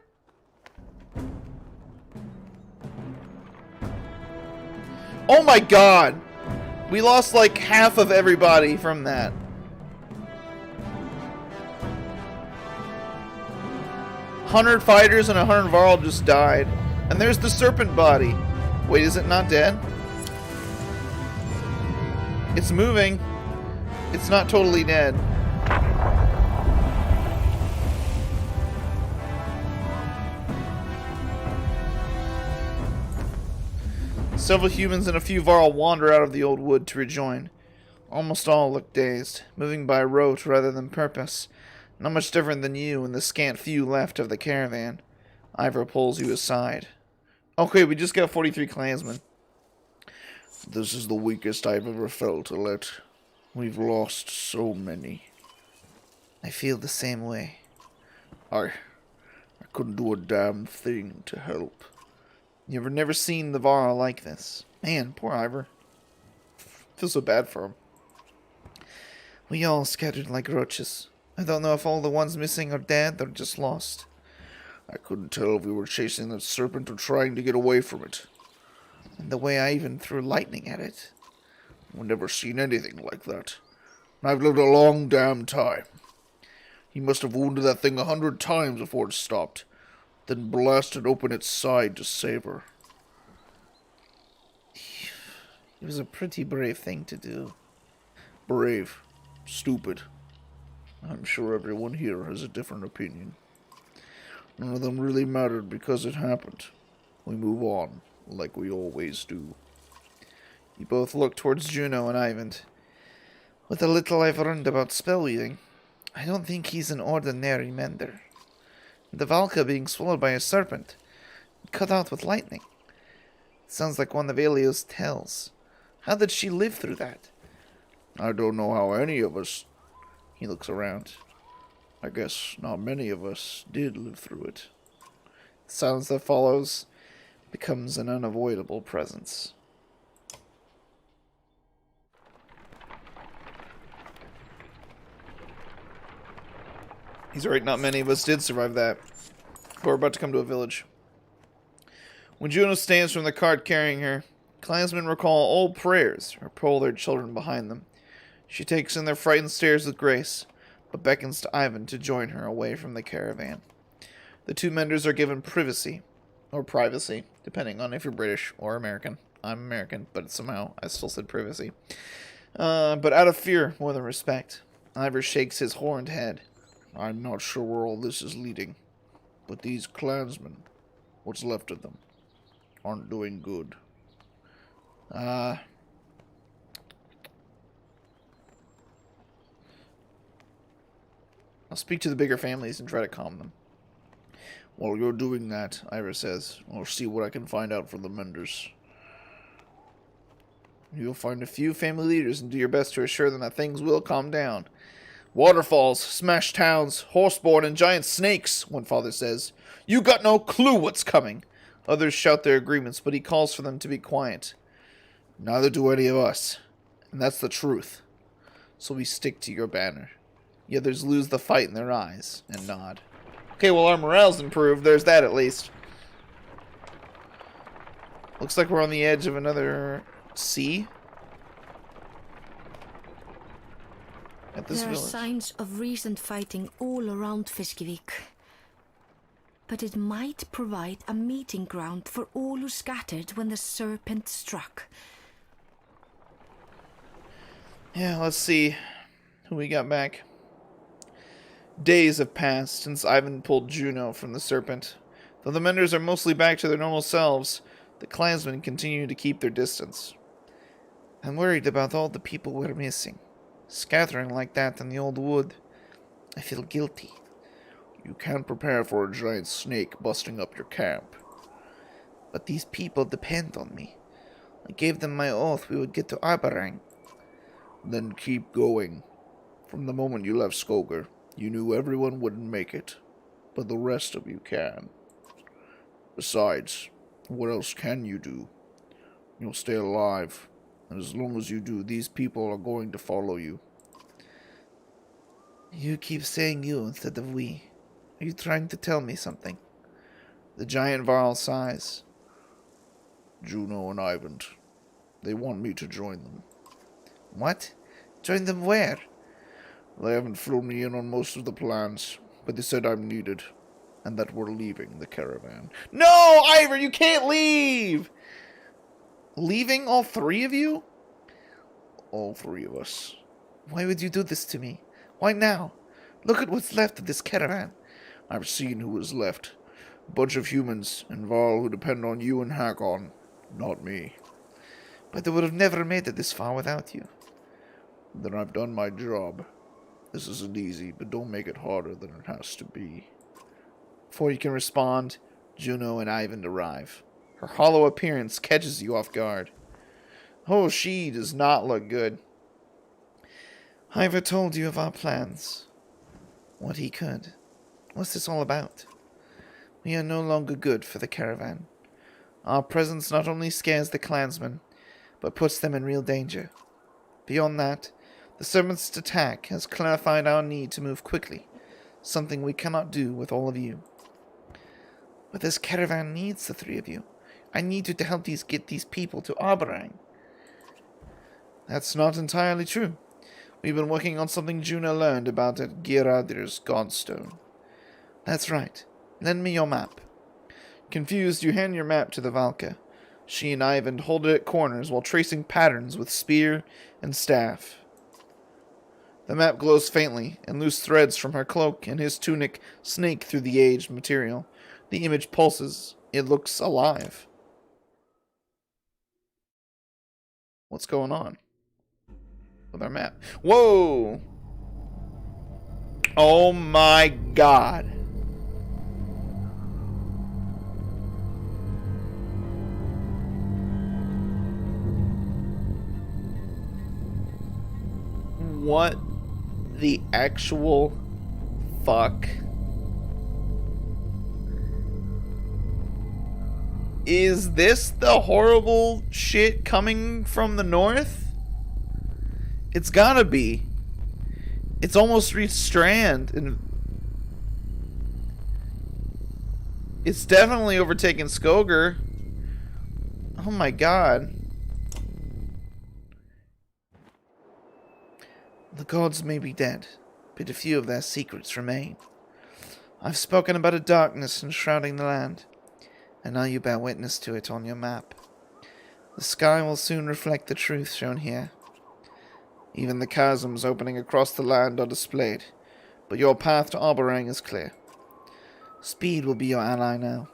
Oh my god! We lost like half of everybody from that. $100 fighters and 100 Varl just died. And there's the serpent body. Wait, is it not dead? It's moving. It's not totally dead. Several humans and a few Varl wander out of the old wood to rejoin. Almost all look dazed, moving by rote rather than purpose. Not much different than you and the scant few left of the caravan. Ivor pulls you aside. Okay, we just got 43 clansmen. This is the weakest I've ever felt, Alette. We've lost so many. I feel the same way. I couldn't do a damn thing to help. You've never seen the Varl like this. Man, poor Ivor. Feel so bad for him. We all scattered like roaches. I don't know if all the ones missing are dead or just lost. I couldn't tell if we were chasing the serpent or trying to get away from it. And the way I even threw lightning at it. I've never seen anything like that. I've lived a long damn time. He must have wounded that thing 100 times before it stopped, then blasted open its side to save her. It was a pretty brave thing to do. Brave. Stupid. I'm sure everyone here has a different opinion. None of them really mattered because it happened. We move on, like we always do. You both look towards Juno and Ivan. With the little I've learned about spell weaving, I don't think he's an ordinary mender. The Valka being swallowed by a serpent, cut out with lightning. Sounds like one of Elio's tales. How did she live through that? I don't know how any of us... He looks around. I guess not many of us did live through it. The silence that follows becomes an unavoidable presence. He's right, not many of us did survive that. We're about to come to a village. When Juno stands from the cart carrying her, clansmen recall old prayers or pull their children behind them. She takes in their frightened stares with grace, but beckons to Ivan to join her away from the caravan. The two menders are given privacy, or privacy, depending on if you're British or American. I'm American, but somehow I still said privacy. But out of fear more than respect, Ivor shakes his horned head. I'm not sure where all this is leading, but these clansmen, what's left of them, aren't doing good. I'll speak to the bigger families and try to calm them. While you're doing that, Ivor says, I'll see what I can find out from the menders. You'll find a few family leaders and do your best to assure them that things will calm down. Waterfalls, smashed towns, horseborn, and giant snakes, one father says. You got no clue what's coming. Others shout their agreements, but he calls for them to be quiet. Neither do any of us. And that's the truth. So we stick to your banner. The others lose the fight in their eyes and nod. Okay, well, our morale's improved. There's that, at least. Looks like we're on the edge of another sea. At this There are village. signs of recent fighting all around Fiskevik. But it might provide a meeting ground for all who scattered when the serpent struck. Yeah, let's see who we got back. Days have passed since Ivan pulled Juno from the serpent. Though the menders are mostly back to their normal selves, the clansmen continue to keep their distance. I'm worried about all the people we're missing. Scattering like that in the old wood. I feel guilty. You can't prepare for a giant snake busting up your camp. But these people depend on me. I gave them my oath we would get to Aberang. Then keep going. From the moment you left Skoger, you knew everyone wouldn't make it, but the rest of you can. Besides, what else can you do? You'll stay alive, and as long as you do, these people are going to follow you. You keep saying you instead of we. Are you trying to tell me something? The giant Varl sighs. Juno and Ivan, they want me to join them. What? Join them where? They haven't filled me in on most of the plans, but they said I'm needed, and that we're leaving the caravan. No, Ivor, you can't leave! Leaving all three of you? All three of us. Why would you do this to me? Why now? Look at what's left of this caravan. I've seen who is left. A bunch of humans and Varl who depend on you and Hakon, not me. But they would have never made it this far without you. Then I've done my job. This isn't easy, but don't make it harder than it has to be. Before you can respond, Juno and Ivan arrive. Her hollow appearance catches you off guard. Oh, she does not look good. Ivor told you of our plans. What he could. What's this all about? We are no longer good for the caravan. Our presence not only scares the clansmen, but puts them in real danger. Beyond that, the serpent's attack has clarified our need to move quickly, something we cannot do with all of you. But this caravan needs the three of you. I need you to help get these people to Aberang. That's not entirely true. We've been working on something Juno learned about at Giradir's Godstone. That's right. Lend me your map. Confused, you hand your map to the Valka. She and Ivan hold it at corners while tracing patterns with spear and staff. The map glows faintly, and loose threads from her cloak and his tunic snake through the aged material. The image pulses. It looks alive. What's going on with our map? Whoa! Oh my god. What the actual fuck? Is this the horrible shit coming from the north? It's gotta be. It's almost reached Strand, and it's definitely overtaken Skoger. Oh my god. The gods may be dead, but a few of their secrets remain. I've spoken about a darkness enshrouding the land, and now you bear witness to it on your map. The sky will soon reflect the truth shown here. Even the chasms opening across the land are displayed, but your path to Arborang is clear. Speed will be your ally now.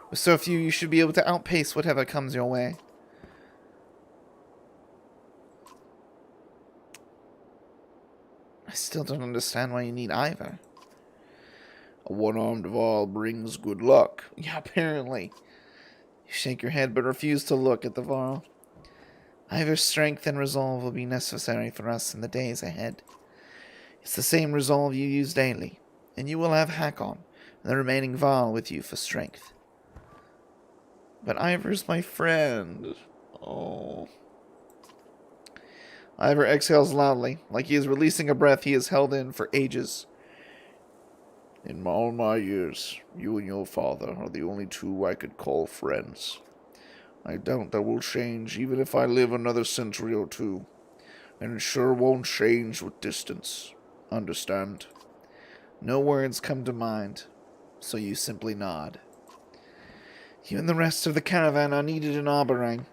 With so few, you should be able to outpace whatever comes your way. I still don't understand why you need Ivor. A one-armed Varl brings good luck. Yeah, apparently. You shake your head but refuse to look at the Varl. Ivor's strength and resolve will be necessary for us in the days ahead. It's the same resolve you use daily, and you will have Hakon and the remaining Varl with you for strength. But Ivor's my friend. Oh. Ivor exhales loudly, like he is releasing a breath he has held in for ages. In all my years, you and your father are the only two I could call friends. I doubt that will change even if I live another century or two, and it sure won't change with distance. Understand? No words come to mind, so you simply nod. You and the rest of the caravan are needed in Arborang.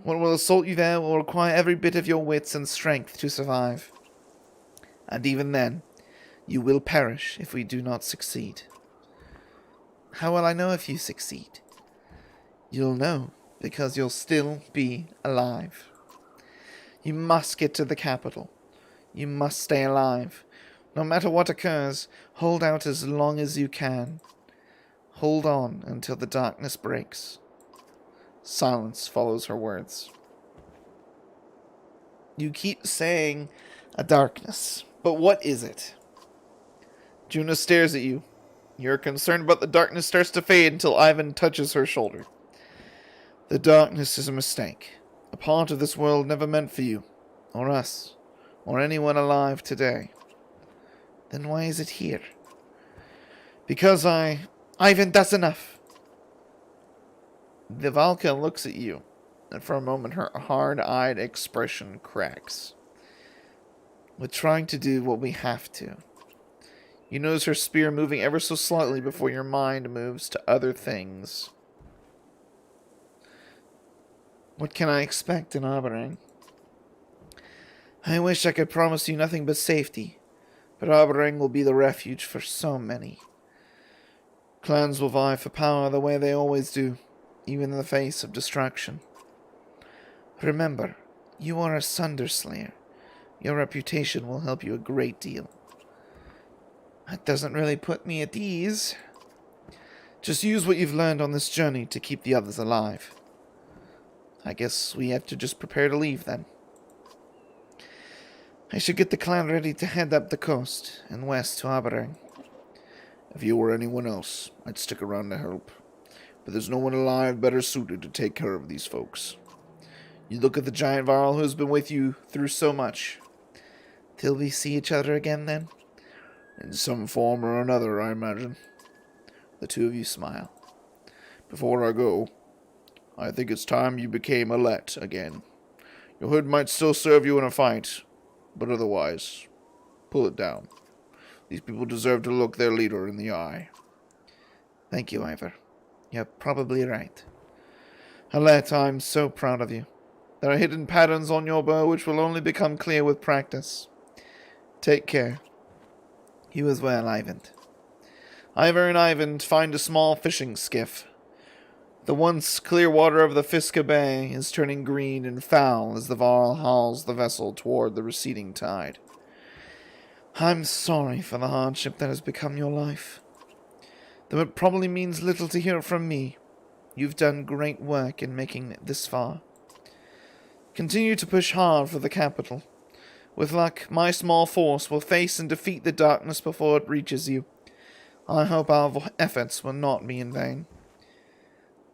What will assault you there will require every bit of your wits and strength to survive. And even then, you will perish if we do not succeed. How will I know if you succeed? You'll know, because you'll still be alive. You must get to the capital. You must stay alive. No matter what occurs, hold out as long as you can. Hold on until the darkness breaks. Silence follows her words. You keep saying a darkness, but what is it? Juna stares at you. You're concerned about the darkness starts to fade until Ivan touches her shoulder. The darkness is a mistake. A part of this world never meant for you, or us, or anyone alive today. Then why is it here? Because Ivan, that's enough. The Valka looks at you, and for a moment her hard-eyed expression cracks. We're trying to do what we have to. You notice her spear moving ever so slightly before your mind moves to other things. What can I expect in Arborang? I wish I could promise you nothing but safety, but Arborang will be the refuge for so many. Clans will vie for power the way they always do, even in the face of destruction. Remember, you are a Sunderslayer. Your reputation will help you a great deal. That doesn't really put me at ease. Just use what you've learned on this journey to keep the others alive. I guess we have to just prepare to leave then. I should get the clan ready to head up the coast and west to Arborang. If you were anyone else, I'd stick around to help. But there's no one alive better suited to take care of these folks. You look at the giant Varl who's been with you through so much. Till we see each other again then? In some form or another, I imagine. The two of you smile. Before I go, I think it's time you became a let again. Your hood might still serve you in a fight, but otherwise, pull it down. These people deserve to look their leader in the eye. Thank you, Ivor. You're probably right. Alette, I'm so proud of you. There are hidden patterns on your bow which will only become clear with practice. Take care. You as well, Ivan. Ivor and Ivan find a small fishing skiff. The once clear water of the Fiska Bay is turning green and foul as the Varl hauls the vessel toward the receding tide. I'm sorry for the hardship that has become your life. Though it probably means little to hear from me, you've done great work in making it this far. Continue to push hard for the capital. With luck, my small force will face and defeat the darkness before it reaches you. I hope our efforts will not be in vain.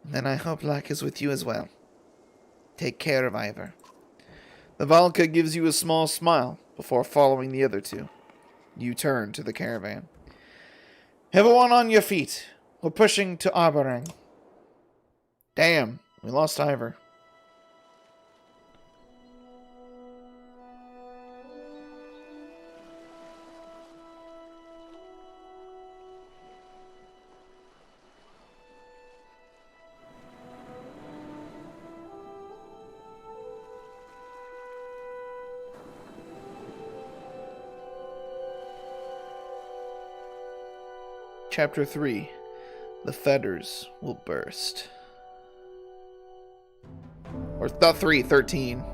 Then I hope luck is with you as well. Take care of Ivor. The Valka gives you a small smile before following the other two. You turn to the caravan. Everyone on your feet. We're pushing to Arborang. Damn, we lost Ivor. Chapter 3. The fetters will burst. Or not 3, 13.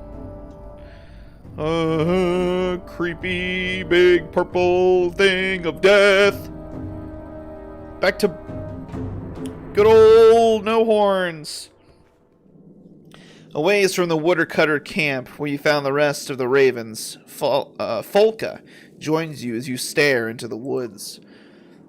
Creepy big purple thing of death. Back to good old No Horns. A ways from the woodcutter camp where you found the rest of the ravens, Folka joins you as you stare into the woods.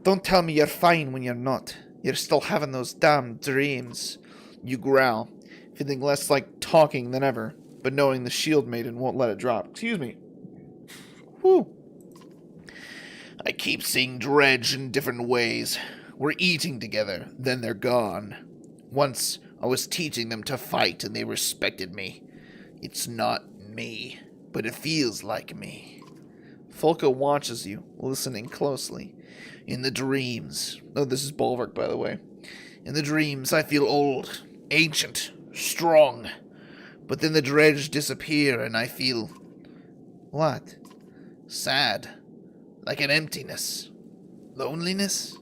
Don't tell me you're fine when you're not. You're still having those damn dreams. You growl, feeling less like talking than ever, but knowing the shield maiden won't let it drop. Excuse me. Whew. I keep seeing Dredge in different ways. We're eating together, then they're gone. Once I was teaching them to fight and they respected me. It's not me, but it feels like me. Folka watches you, listening closely. In the dreams... Oh, this is Bulwark, by the way. In the dreams, I feel old, ancient, strong. But then the dredge disappear and I feel... What? Sad. Like an emptiness. Loneliness?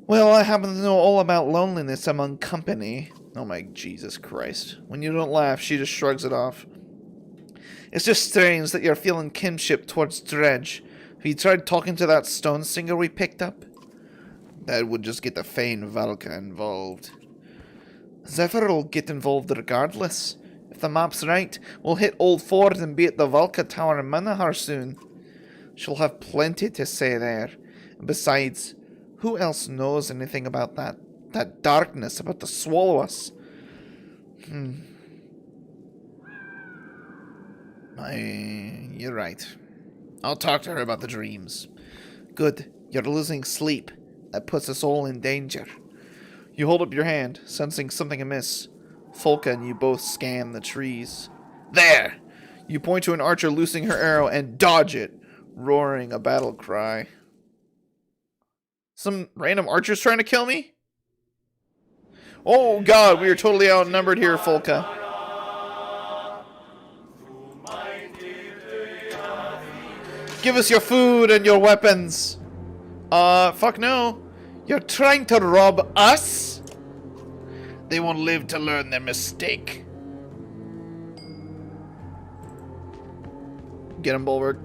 Well, I happen to know all about loneliness among company. Oh my Jesus Christ. When you don't laugh, she just shrugs it off. It's just strange that you're feeling kinship towards Dredge. Have you tried talking to that stone singer we picked up? That would just get the Fane Valka involved. Zephyr will get involved regardless. If the map's right, we'll hit Old Ford and be at the Valka Tower in Manahar soon. She'll have plenty to say there. And besides, who else knows anything about that darkness about to swallow us? You're right. I'll talk to her about the dreams. Good. You're losing sleep. That puts us all in danger. You hold up your hand, sensing something amiss. Folka and you both scan the trees. There! You point to an archer loosing her arrow and dodge it, roaring a battle cry. Some random archers trying to kill me? Oh god, we are totally outnumbered here, Folka. Give us your food and your weapons. Fuck no. You're trying to rob us? They won't live to learn their mistake. Get him, Bulwark.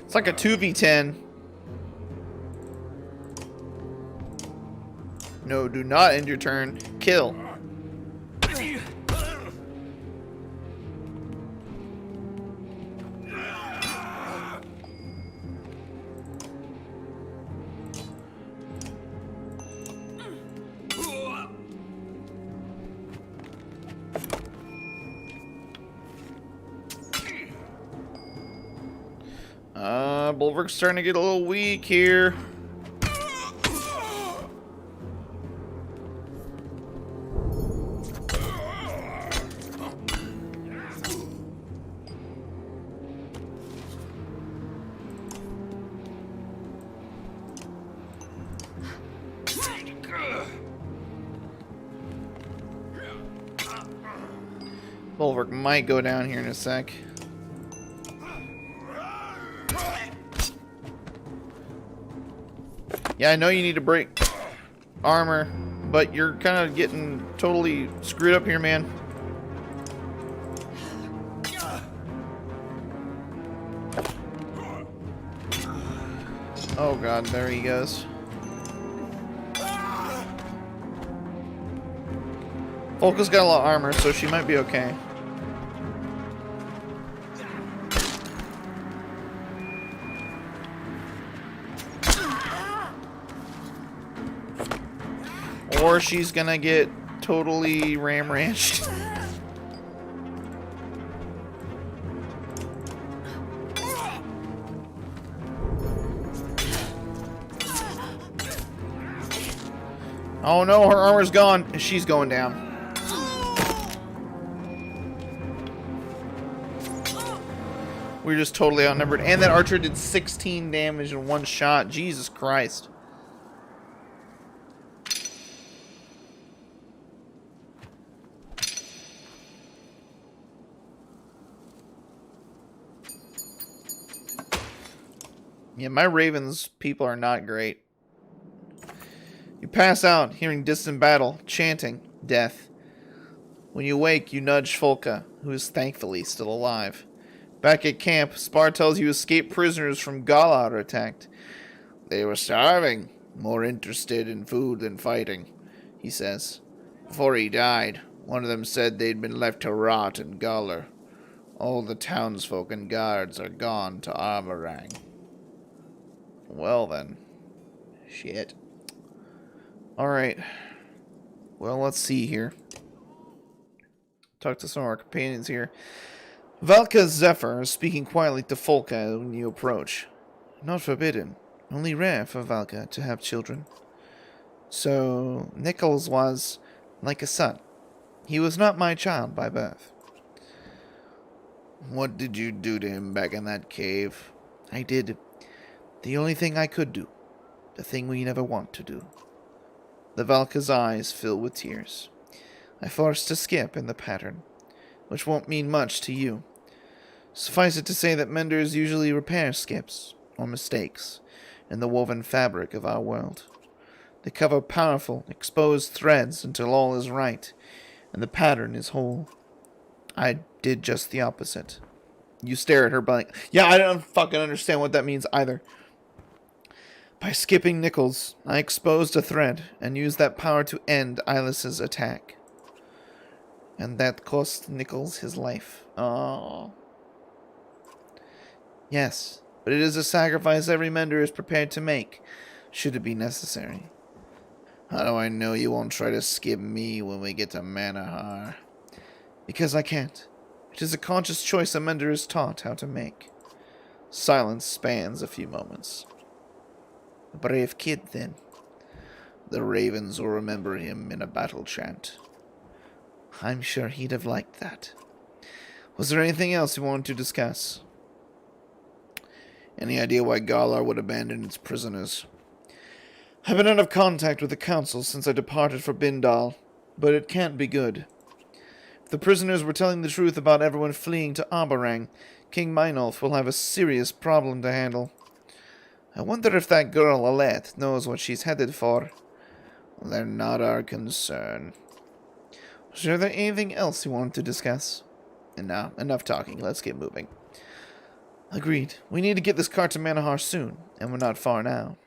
It's like a 2v10. No, do not end your turn. Kill. Bulwark's starting to get a little weak here. Bulwark might go down here in a sec. Yeah, I know you need to break armor, but you're kind of getting totally screwed up here, man. Oh god, there he goes. Folka's got a lot of armor, so she might be okay. Or she's gonna get totally ram-ranched. Oh no, her armor's gone. She's going down. We're just totally outnumbered. And that archer did 16 damage in one shot. Jesus Christ. Yeah, my ravens people are not great. You pass out, hearing distant battle, chanting, death. When you wake, you nudge Folka, who is thankfully still alive. Back at camp, Spar tells you escaped prisoners from Galar are attacked. They were starving, more interested in food than fighting, he says. Before he died, one of them said they'd been left to rot in Galar. All the townsfolk and guards are gone to Armorang. Well then. Shit. Alright. Well, let's see here. Talk to some of our companions here. Valka Zephyr is speaking quietly to Folka when you approach. Not forbidden. Only rare for Valka to have children. So, Nichols was like a son. He was not my child by birth. What did you do to him back in that cave? I did the only thing I could do. The thing we never want to do. The Valka's eyes fill with tears. I forced a skip in the pattern, which won't mean much to you. Suffice it to say that menders usually repair skips, or mistakes, in the woven fabric of our world. They cover powerful, exposed threads until all is right, and the pattern is whole. I did just the opposite. You stare at her blank. Yeah, I don't fucking understand what that means either. By skipping Nichols, I exposed a thread and used that power to end Eylis's attack. And that cost Nichols his life. Oh. Yes, but it is a sacrifice every mender is prepared to make, should it be necessary. How do I know you won't try to skip me when we get to Manahar? Because I can't. It is a conscious choice a mender is taught how to make. Silence spans a few moments. A brave kid, then. The ravens will remember him in a battle chant. I'm sure he'd have liked that. Was there anything else you wanted to discuss? Any idea why Galar would abandon its prisoners? I've been out of contact with the council since I departed for Bindal, but it can't be good. If the prisoners were telling the truth about everyone fleeing to Aberrang, King Meinolf will have a serious problem to handle. I wonder if that girl Alette knows what she's headed for. They're not our concern. Was there anything else you wanted to discuss? And now, enough talking. Let's get moving. Agreed. We need to get this cart to Manahar soon, and we're not far now.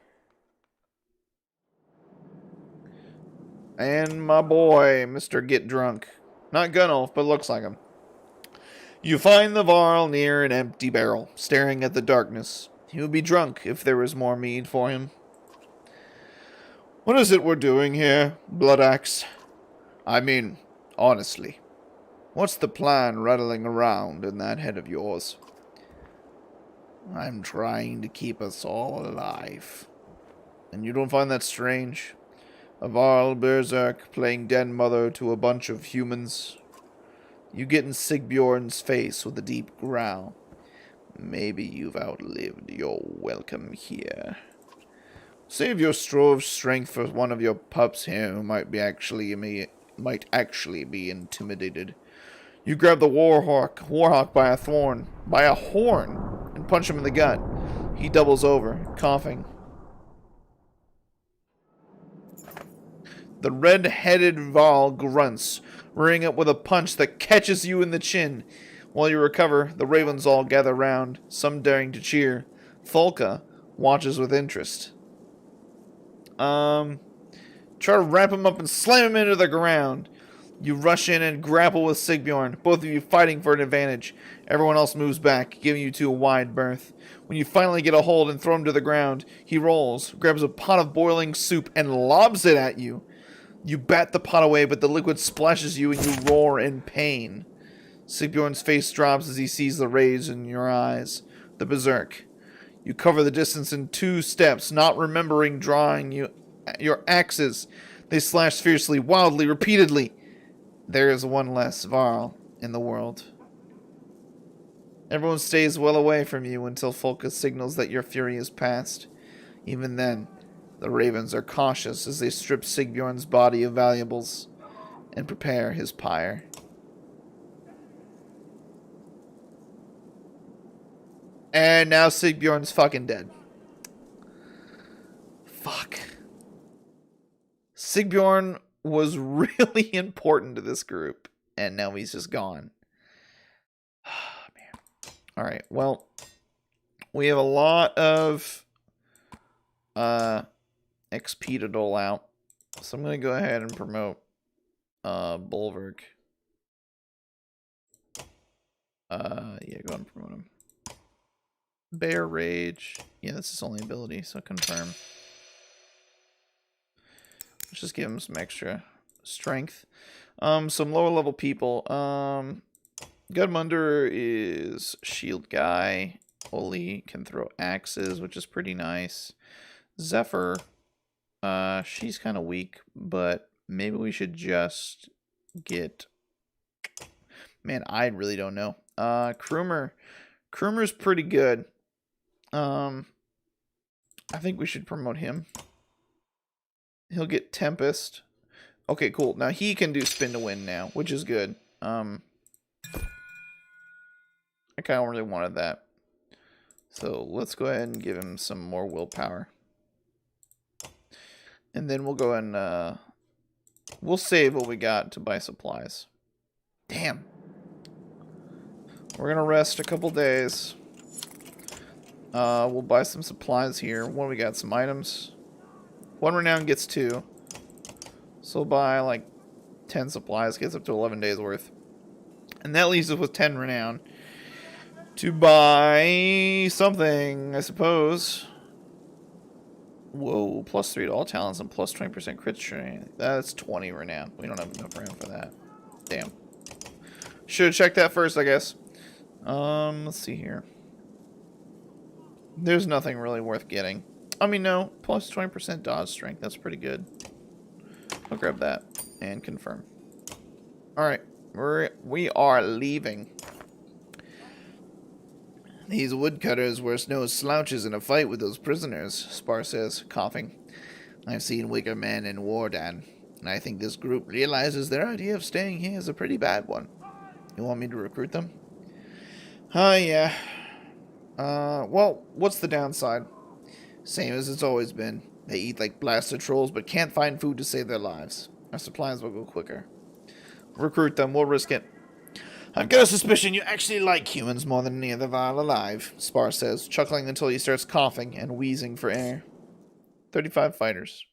And my boy, Mr. Get Drunk. Not Gunolf, but looks like him. You find the Varl near an empty barrel, staring at the darkness. He would be drunk if there was more mead for him. What is it we're doing here, Bloodaxe? I mean, honestly, what's the plan rattling around in that head of yours? I'm trying to keep us all alive. And you don't find that strange? A Varl berserk playing den mother to a bunch of humans? You get in Sigbjorn's face with a deep growl. Maybe you've outlived your welcome here. Save your strove strength for one of your pups here who might actually be intimidated. You grab the warhawk by a horn, and punch him in the gut. He doubles over, coughing. The red-headed Varl grunts, rearing up with a punch that catches you in the chin. While you recover, the ravens all gather round, some daring to cheer. Folka watches with interest. Try to wrap him up and slam him into the ground. You rush in and grapple with Sigbjorn, both of you fighting for an advantage. Everyone else moves back, giving you two a wide berth. When you finally get a hold and throw him to the ground, he rolls, grabs a pot of boiling soup, and lobs it at you. You bat the pot away, but the liquid splashes you and you roar in pain. Sigbjorn's face drops as he sees the rage in your eyes. The berserk. You cover the distance in 2 steps, not remembering drawing your axes. They slash fiercely, wildly, repeatedly. There is one less Varl in the world. Everyone stays well away from you until Folka signals that your fury is past. Even then, the ravens are cautious as they strip Sigbjorn's body of valuables and prepare his pyre. And now Sigbjorn's fucking dead. Fuck. Sigbjorn was really important to this group, and now he's just gone. Oh, man. Alright, well, we have a lot of XP to dole out. So I'm going to go ahead and promote Bulwark. Yeah, go ahead and promote him. Bear Rage. Yeah, that's his only ability, so confirm. Let's just give him some extra strength. Some lower level people. Gudmundur is shield guy. Oli can throw axes, which is pretty nice. Zephyr, she's kind of weak, but maybe we should just get... Man, I really don't know. Krumer's pretty good. I think we should promote him. He'll get Tempest. Okay, cool. Now he can do Spin to Win now, which is good. I kind of really wanted that. So let's go ahead and give him some more willpower. And then we'll go and we'll save what we got to buy supplies. Damn. We're gonna rest a couple days. We'll buy some supplies here. What do we got? Some items. 1 renown gets 2. So we'll buy like 10 supplies, gets up to 11 days worth. And that leaves us with 10 renown to buy something, I suppose. Whoa, plus 3 to all talents and plus 20% crit strength. That's 20 renown. We don't have enough renown for that. Damn. Should have checked that first, I guess. Let's see here. There's nothing really worth getting. I mean, no. Plus 20% dodge strength. That's pretty good. I'll grab that and confirm. Alright. We are leaving. These woodcutters were no slouches in a fight with those prisoners, Spar says, coughing. I've seen weaker men in Wardan, and I think this group realizes their idea of staying here is a pretty bad one. You want me to recruit them? Yeah. Well, what's the downside? Same as it's always been. They eat like blasted trolls, but can't find food to save their lives. Our supplies will go quicker. Recruit them, we'll risk it. I've got a suspicion you actually like humans more than any other Vile alive, Spar says, chuckling until he starts coughing and wheezing for air. 35 fighters.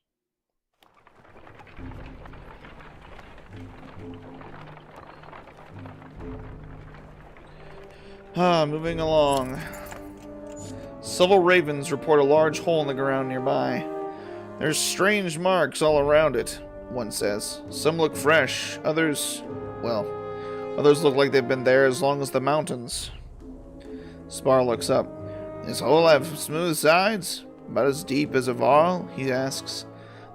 Moving along. Several ravens report a large hole in the ground nearby. There's strange marks all around it, one says. Some look fresh, others look like they've been there as long as the mountains. Spar looks up. This hole have smooth sides? About as deep as a varl? He asks.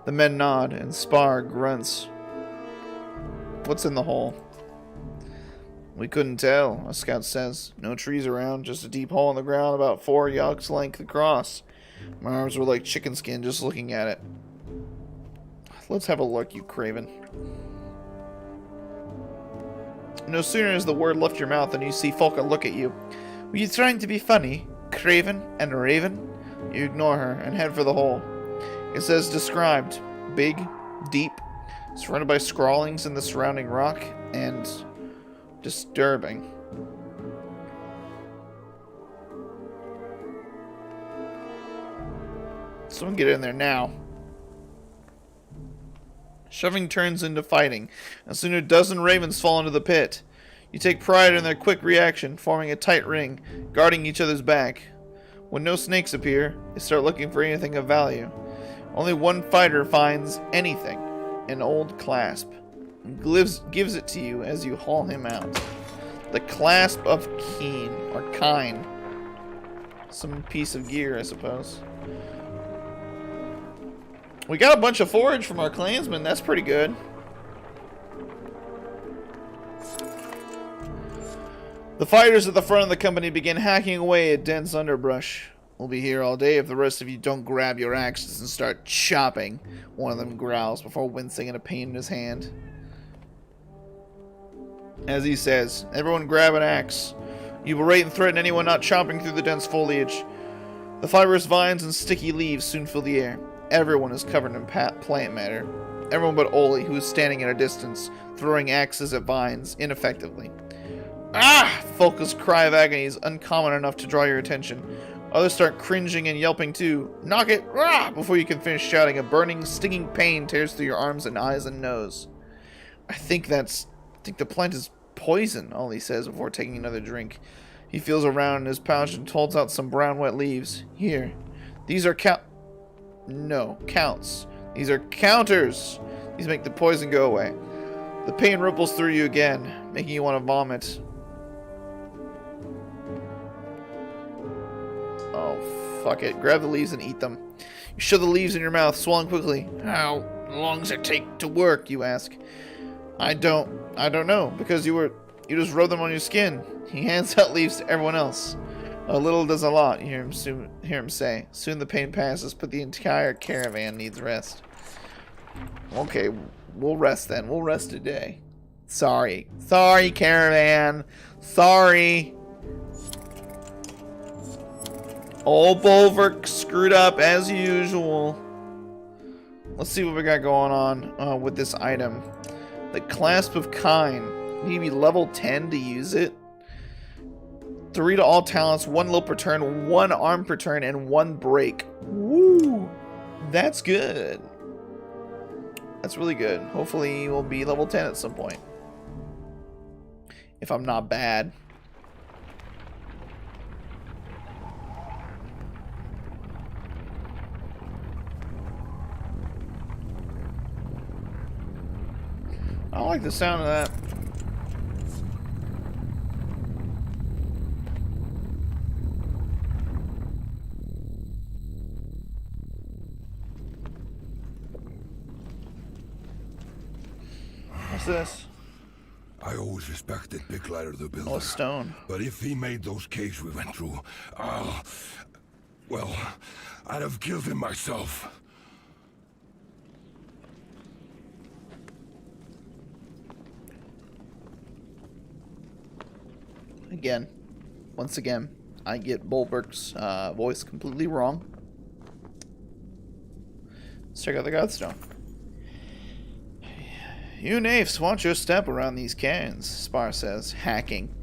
The men nod, and Spar grunts. What's in the hole? We couldn't tell, a scout says. No trees around, just a deep hole in the ground about 4 yaks length across. My arms were like chicken skin just looking at it. Let's have a look, you craven. No sooner has the word left your mouth than you see Folka look at you. Were you trying to be funny, craven and raven? You ignore her and head for the hole. It says described. Big, deep, surrounded by scrawlings in the surrounding rock, and disturbing. Someone get in there now. Shoving turns into fighting, and soon a dozen ravens fall into the pit. You take pride in their quick reaction, forming a tight ring, guarding each other's back. When no snakes appear, they start looking for anything of value. Only one fighter finds anything, an old clasp, and gives it to you as you haul him out. The clasp of Keen, or Kine. Some piece of gear, I suppose. We got a bunch of forage from our clansmen. That's pretty good. The fighters at the front of the company begin hacking away at dense underbrush. We'll be here all day if the rest of you don't grab your axes and start chopping, one of them growls before wincing in a pain in his hand. As he says, everyone grab an axe. You berate and threaten anyone not chopping through the dense foliage. The fibrous vines and sticky leaves soon fill the air. Everyone is covered in plant matter. Everyone but Oli, who is standing at a distance, throwing axes at vines ineffectively. Ah! Folka's cry of agony is uncommon enough to draw your attention. Others start cringing and yelping too. Knock it! Rah! Before you can finish shouting, a burning, stinging pain tears through your arms and eyes and nose. I think the plant is poison, Ollie says before taking another drink. He feels around in his pouch and holds out some brown wet leaves. Here. These are counts. These are counters. These make the poison go away. The pain ripples through you again, making you want to vomit. Oh, fuck it. Grab the leaves and eat them. You shove the leaves in your mouth, swallowing quickly. How long does it take to work, you ask. I don't know, because you just rub them on your skin. He hands out leaves to everyone else. A little does a lot, you hear him say. Soon the pain passes, but the entire caravan needs rest. Okay, we'll rest then. We'll rest today. Sorry. Sorry, caravan. Sorry. Old Bulwark screwed up as usual. Let's see what we got going on with this item. The Clasp of Kine. You need to be level 10 to use it. 3 to all talents, 1 low per turn, 1 arm per turn, and 1 break. Woo! That's good. That's really good. Hopefully we'll be level 10 at some point. If I'm not bad. I like the sound of that. What's this? I always respected Big Lighter the Builder. Oh, stone. But if he made those caves we went through, well, I'd have killed him myself. Once again, I get Bulwark's voice completely wrong. Let's check out the Godstone. You knaves want your step around these cairns, Spar says, hacking.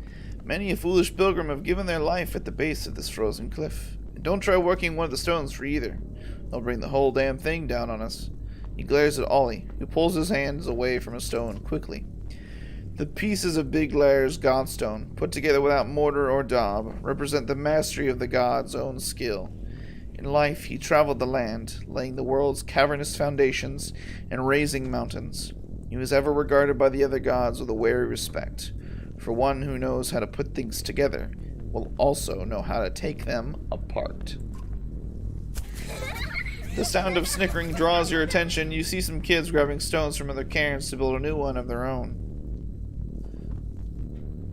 Many a foolish pilgrim have given their life at the base of this frozen cliff. And don't try working one of the stones for either. They'll bring the whole damn thing down on us. He glares at Ollie, who pulls his hands away from a stone quickly. The pieces of Big Lair's Godstone, put together without mortar or daub, represent the mastery of the god's own skill. In life, he traveled the land, laying the world's cavernous foundations and raising mountains. He was ever regarded by the other gods with a wary respect, for one who knows how to put things together will also know how to take them apart. The sound of snickering draws your attention. You see some kids grabbing stones from other cairns to build a new one of their own.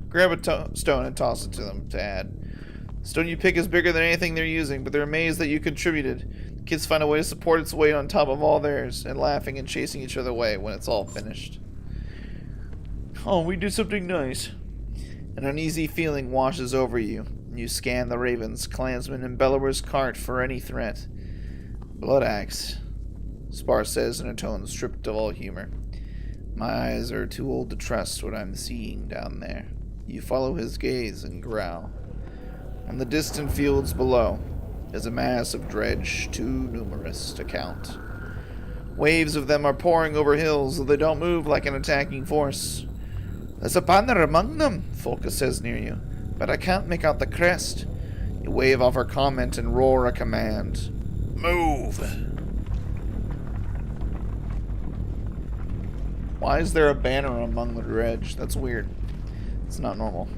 Grab a stone and toss it to them to add. The stone you pick is bigger than anything they're using, but they're amazed that you contributed. The kids find a way to support its weight on top of all theirs, and laughing and chasing each other away when it's all finished. Oh, we did something nice. An uneasy feeling washes over you. You scan the ravens, clansmen, and bellower's cart for any threat. Blood axe, Spar says in a tone stripped of all humor. My eyes are too old to trust what I'm seeing down there. You follow his gaze and growl. On the distant fields below is a mass of dredge too numerous to count. Waves of them are pouring over hills, though they don't move like an attacking force. There's a banner among them, Folka says near you, but I can't make out the crest. You wave off her comment and roar a command. Move! Why is there a banner among the dredge? That's weird. It's not normal.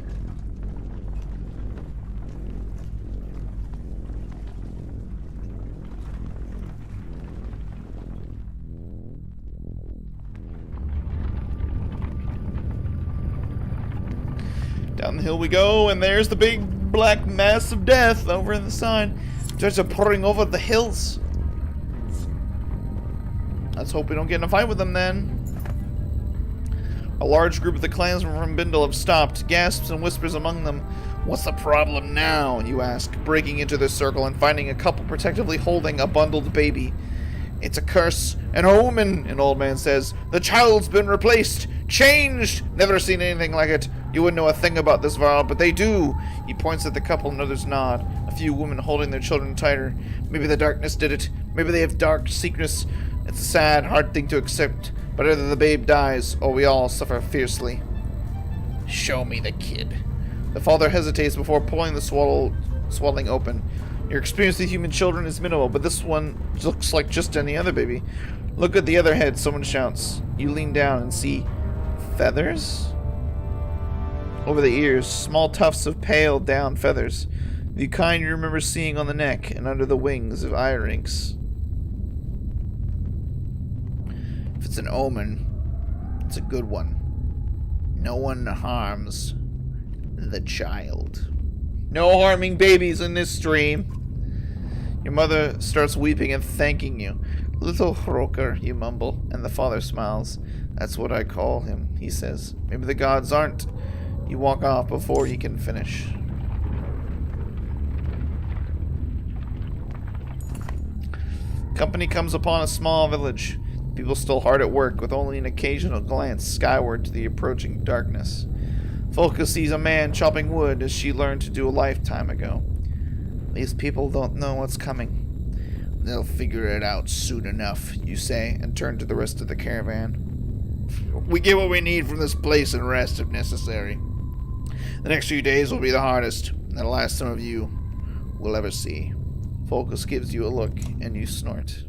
Down the hill we go, and there's the big black mass of death over in the side. Just are pouring over the hills. Let's hope we don't get in a fight with them then. A large group of the clansmen from Bindle have stopped, gasps and whispers among them. What's the problem now, you ask, breaking into their circle and finding a couple protectively holding a bundled baby. It's a curse, an omen, an old man says. The child's been replaced, changed. Never seen anything like it. You wouldn't know a thing about this, Varl, but they do. He points at the couple and others nod. A few women holding their children tighter. Maybe the darkness did it. Maybe they have dark secrets. It's a sad, hard thing to accept, but either the babe dies, or we all suffer fiercely. Show me the kid. The father hesitates before pulling the swaddling open. Your experience with human children is minimal, but this one looks like just any other baby. Look at the other head, someone shouts. You lean down and see feathers? Over the ears, small tufts of pale down feathers. The kind you remember seeing on the neck and under the wings of Irinx. If it's an omen, it's a good one. No one harms the child. No harming babies in this stream. Your mother starts weeping and thanking you. Little Hroker, you mumble, and the father smiles. That's what I call him, he says. Maybe the gods aren't. You walk off before he can finish. Company comes upon a small village. People still hard at work, with only an occasional glance skyward to the approaching darkness. Folka sees a man chopping wood as she learned to do a lifetime ago. These people don't know what's coming. They'll figure it out soon enough, you say, and turn to the rest of the caravan. We get what we need from this place and rest if necessary. The next few days will be the hardest, and the last some of you will ever see. Folkus gives you a look, and you snort.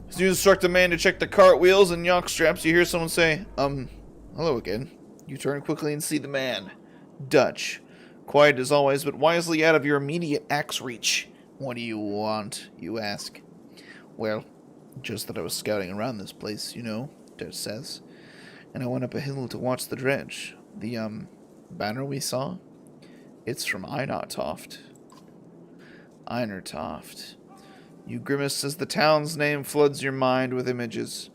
As you instruct the man to check the cart wheels and yoke straps, you hear someone say, hello again. You turn quickly and see the man. Dutch. Quiet as always, but wisely out of your immediate axe reach. What do you want, you ask. Well, just that I was scouting around this place, you know, Dutch says. And I went up a hill to watch the dredge. The, banner we saw? It's from Einertoft. Einertoft. You grimace as the town's name floods your mind with images.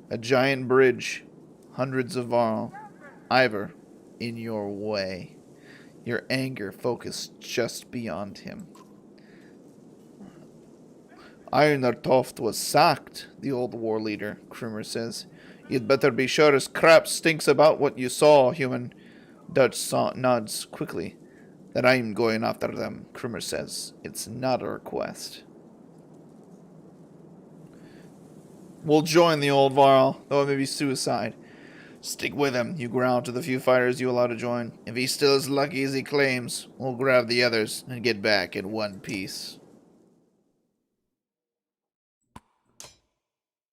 A giant bridge. Hundreds of Varl. Ivor. In your way. Your anger focused just beyond him. Einertoft was sacked, the old war leader, Krumer says. You'd better be sure as crap stinks about what you saw, human. Dutch nods quickly. That I'm going after them, Krumer says. It's not a request. We'll join the old Varl, though it may be suicide. Stick with him, you growl to the few fighters you allow to join. If he's still as lucky as he claims, we'll grab the others and get back in one piece.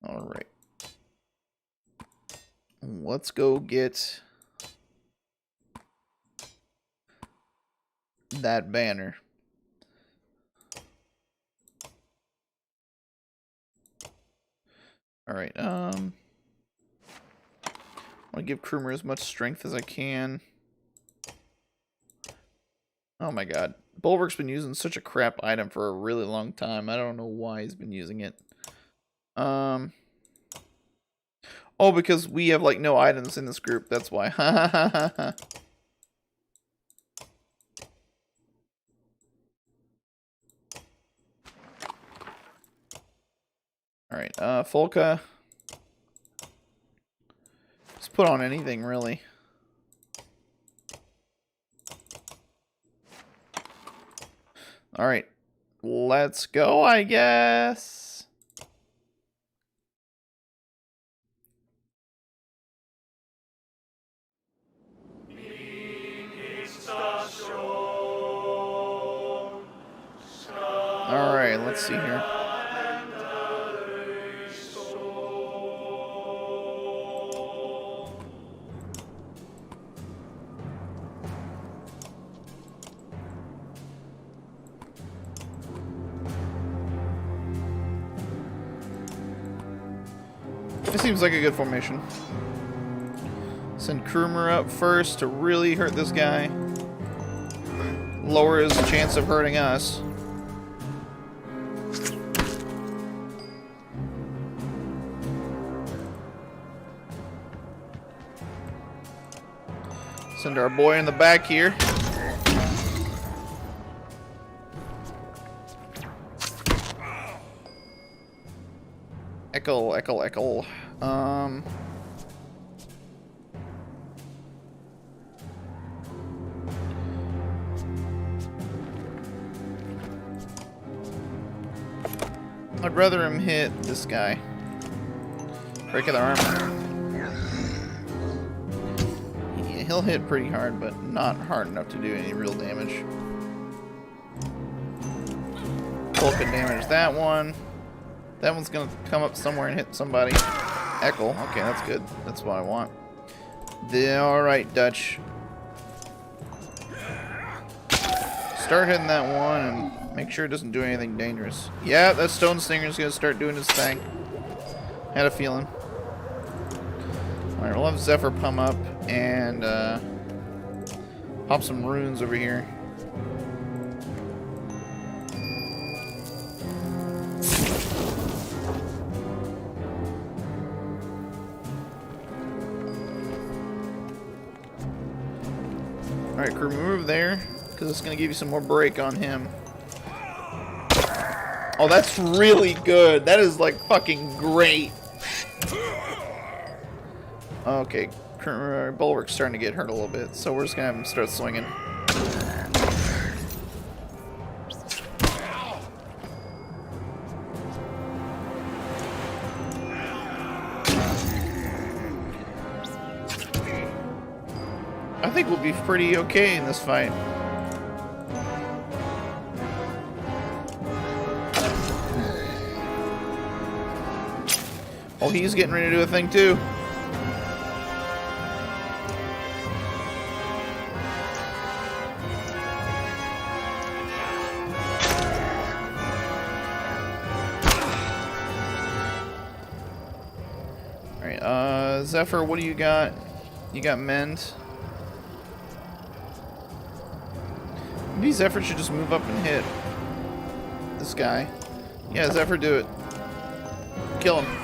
Alright. Let's go get that banner. Alright, I want to give Krumer as much strength as I can. Oh my god. Bulwark's been using such a crap item for a really long time. I don't know why he's been using it. Oh, because we have, like, no items in this group. That's why. Ha ha ha ha ha. Alright, Folka. Just put on anything, really. Alright. Let's go, I guess. Alright, let's see here. It seems like a good formation. Send Krumer up first to really hurt this guy. Lower his chance of hurting us. Send our boy in the back here. Echo. I'd rather him hit this guy. Break of the armor. Yeah, he'll hit pretty hard, but not hard enough to do any real damage. Cole could damage that one. That one's gonna come up somewhere and hit somebody. Echo. Okay, that's good. That's what I want. Alright, Dutch. Start hitting that one and make sure it doesn't do anything dangerous. Yeah, that Stone Stinger's gonna start doing his thing. Had a feeling. Alright, we'll have Zephyr come up and pop some runes over here. Alright, crew, move there, because it's going to give you some more break on him. Oh, that's really good. That is, like, fucking great. Okay, Bulwark's starting to get hurt a little bit, so we're just going to have him start swinging. I think we'll be pretty okay in this fight. Oh, he's getting ready to do a thing too. Alright, Zephyr, what do you got? You got Mend? Maybe Zephyr should just move up and hit this guy. Yeah, Zephyr, do it. Kill him.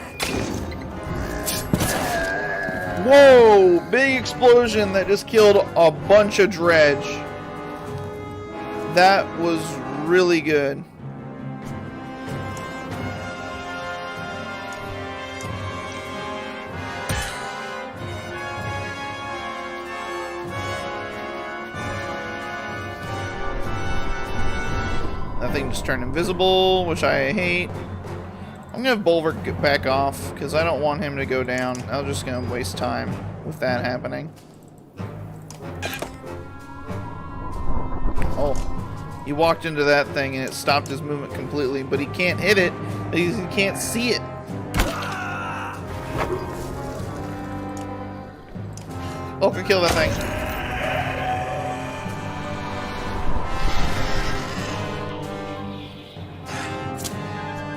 Whoa! Big explosion that just killed a bunch of dredge. That was really good. That thing just turned invisible, which I hate. I'm gonna have Bulwark get back off, because I don't want him to go down. I'm just gonna waste time with that happening. Oh, he walked into that thing and it stopped his movement completely, but he can't hit it, because he can't see it. Oh, can kill that thing.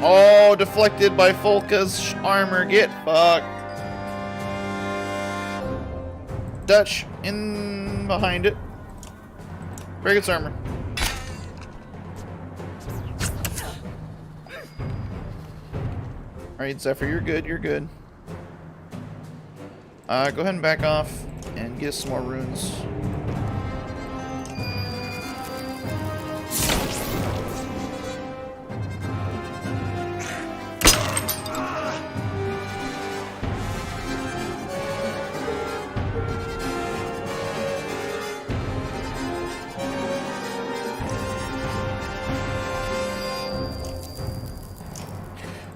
Oh, deflected by Folka's armor. Get fucked. Dutch in behind it. Break its armor. Alright, Zephyr, you're good, you're good. Go ahead and back off and get us some more runes.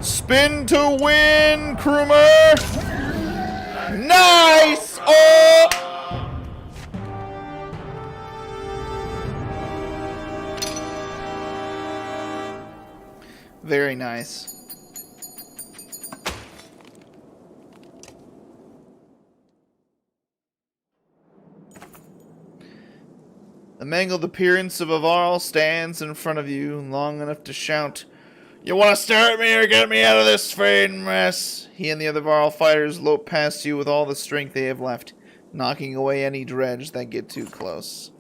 Spin to win, Krumer! Nice! Oh! Very nice. The mangled appearance of a Varl stands in front of you long enough to shout, "You want to stare at me or get me out of this fade mess?" He and the other Varl fighters lope past you with all the strength they have left. knocking away any dredge that get too close.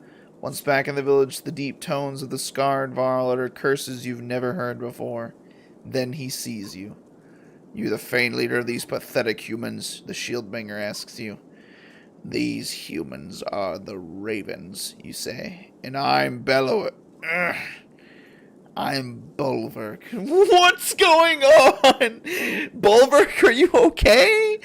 Once back in the village, the deep tones of the scarred Varl utter curses you've never heard before. Then he sees you. You the faint leader of these pathetic humans, the Shieldbringer asks you. These humans are the Ravens, you say, and I'm Bellower. I'm Bulwark. What's going on? Bulwark, are you okay?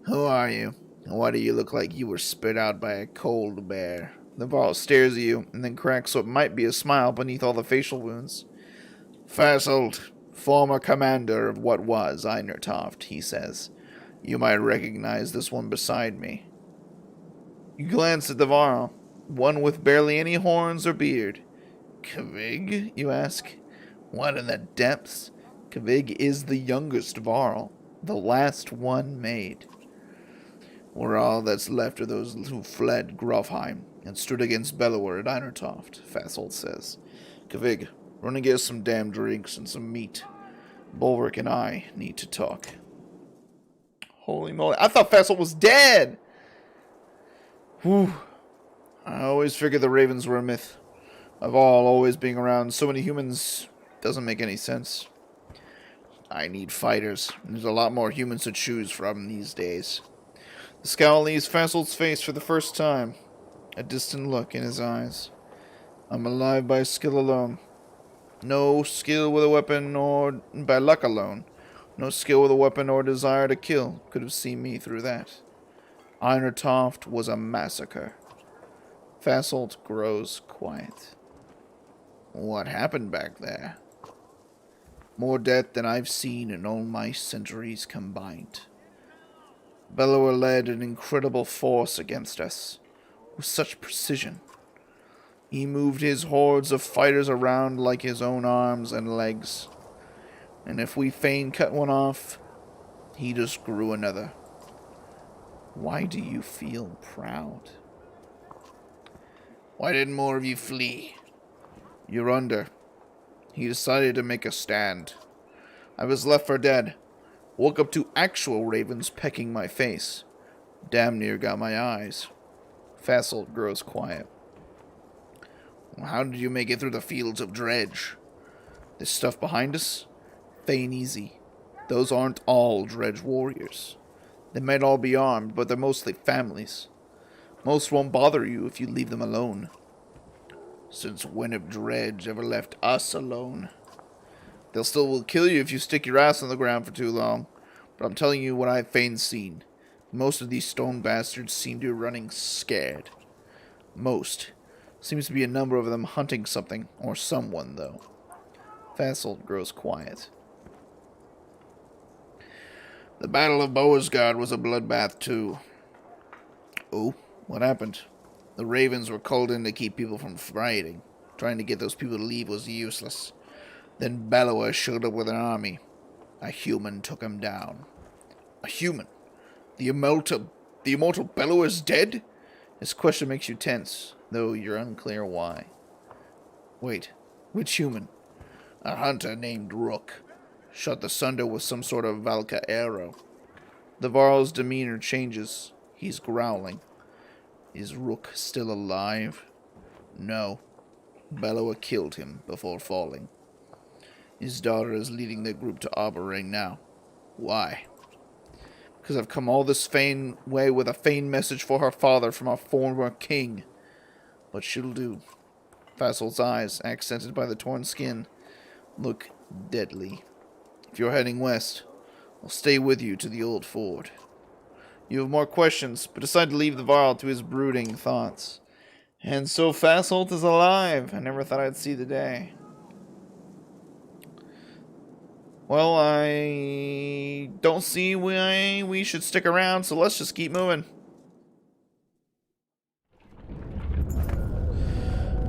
Who are you? Why do you look like you were spit out by a cold bear? The Varl stares at you, and then cracks what might be a smile beneath all the facial wounds. Fasolt, former commander of what was Einertoft, he says. You might recognize this one beside me. You glance at the Varl, one with barely any horns or beard. Kvig, you ask? What in the depths? Kvig is the youngest Varl, the last one made. We're all that's left of those who fled Grofheim and stood against Bellower at Einertoft, Fasolt says. Kvig, run and get us some damn drinks and some meat. Bulwark and I need to talk. Holy moly, I thought Fasolt was dead! Whew. I always figured the Ravens were a myth. Of all always being around so many humans doesn't make any sense. I need fighters. There's a lot more humans to choose from these days. The scowl leaves Fasolt's face for the first time. A distant look in his eyes. I'm alive by skill alone. No skill with a weapon or by luck alone. No skill with a weapon or desire to kill could have seen me through that. Einertoft was a massacre. Fasolt grows quiet. What happened back there? More death than I've seen in all my centuries combined. Bellower led an incredible force against us, with such precision. He moved his hordes of fighters around like his own arms and legs. And if we fain cut one off, he just grew another. Why do you feel proud? Why didn't more of you flee? You're under. He decided to make a stand. I was left for dead. Woke up to actual ravens pecking my face. Damn near got my eyes. Fasolt grows quiet. How did you make it through the fields of dredge? This stuff behind us? Fain easy. Those aren't all dredge warriors. They might all be armed, but they're mostly families. Most won't bother you if you leave them alone. Since when have dredge ever left us alone? They'll still will kill you if you stick your ass on the ground for too long. But I'm telling you what I've fain seen. Most of these stone bastards seem to be running scared. Most. Seems to be a number of them hunting something, or someone, though. Fasolt grows quiet. The Battle of Boasgard was a bloodbath, too. Oh, what happened? The ravens were called in to keep people from fighting. Trying to get those people to leave was useless. Then Bellower showed up with an army. A human took him down. A human? The immortal Bellower's dead? This question makes you tense, though you're unclear why. Wait, which human? A hunter named Rook. Shot the sunder with some sort of Valka arrow. The Varl's demeanor changes. He's growling. Is Rook still alive? No. Bellower killed him before falling. His daughter is leading the group to Arboring now. Why? Because I've come all this fain way with a fain message for her father from our former king. But she'll do. Fasolt's eyes, accented by the torn skin, look deadly. If you're heading west, I'll stay with you to the old ford. You have more questions, but decide to leave the Varl to his brooding thoughts. And so Fasolt is alive. I never thought I'd see the day. Well, I don't see why we should stick around, so let's just keep moving.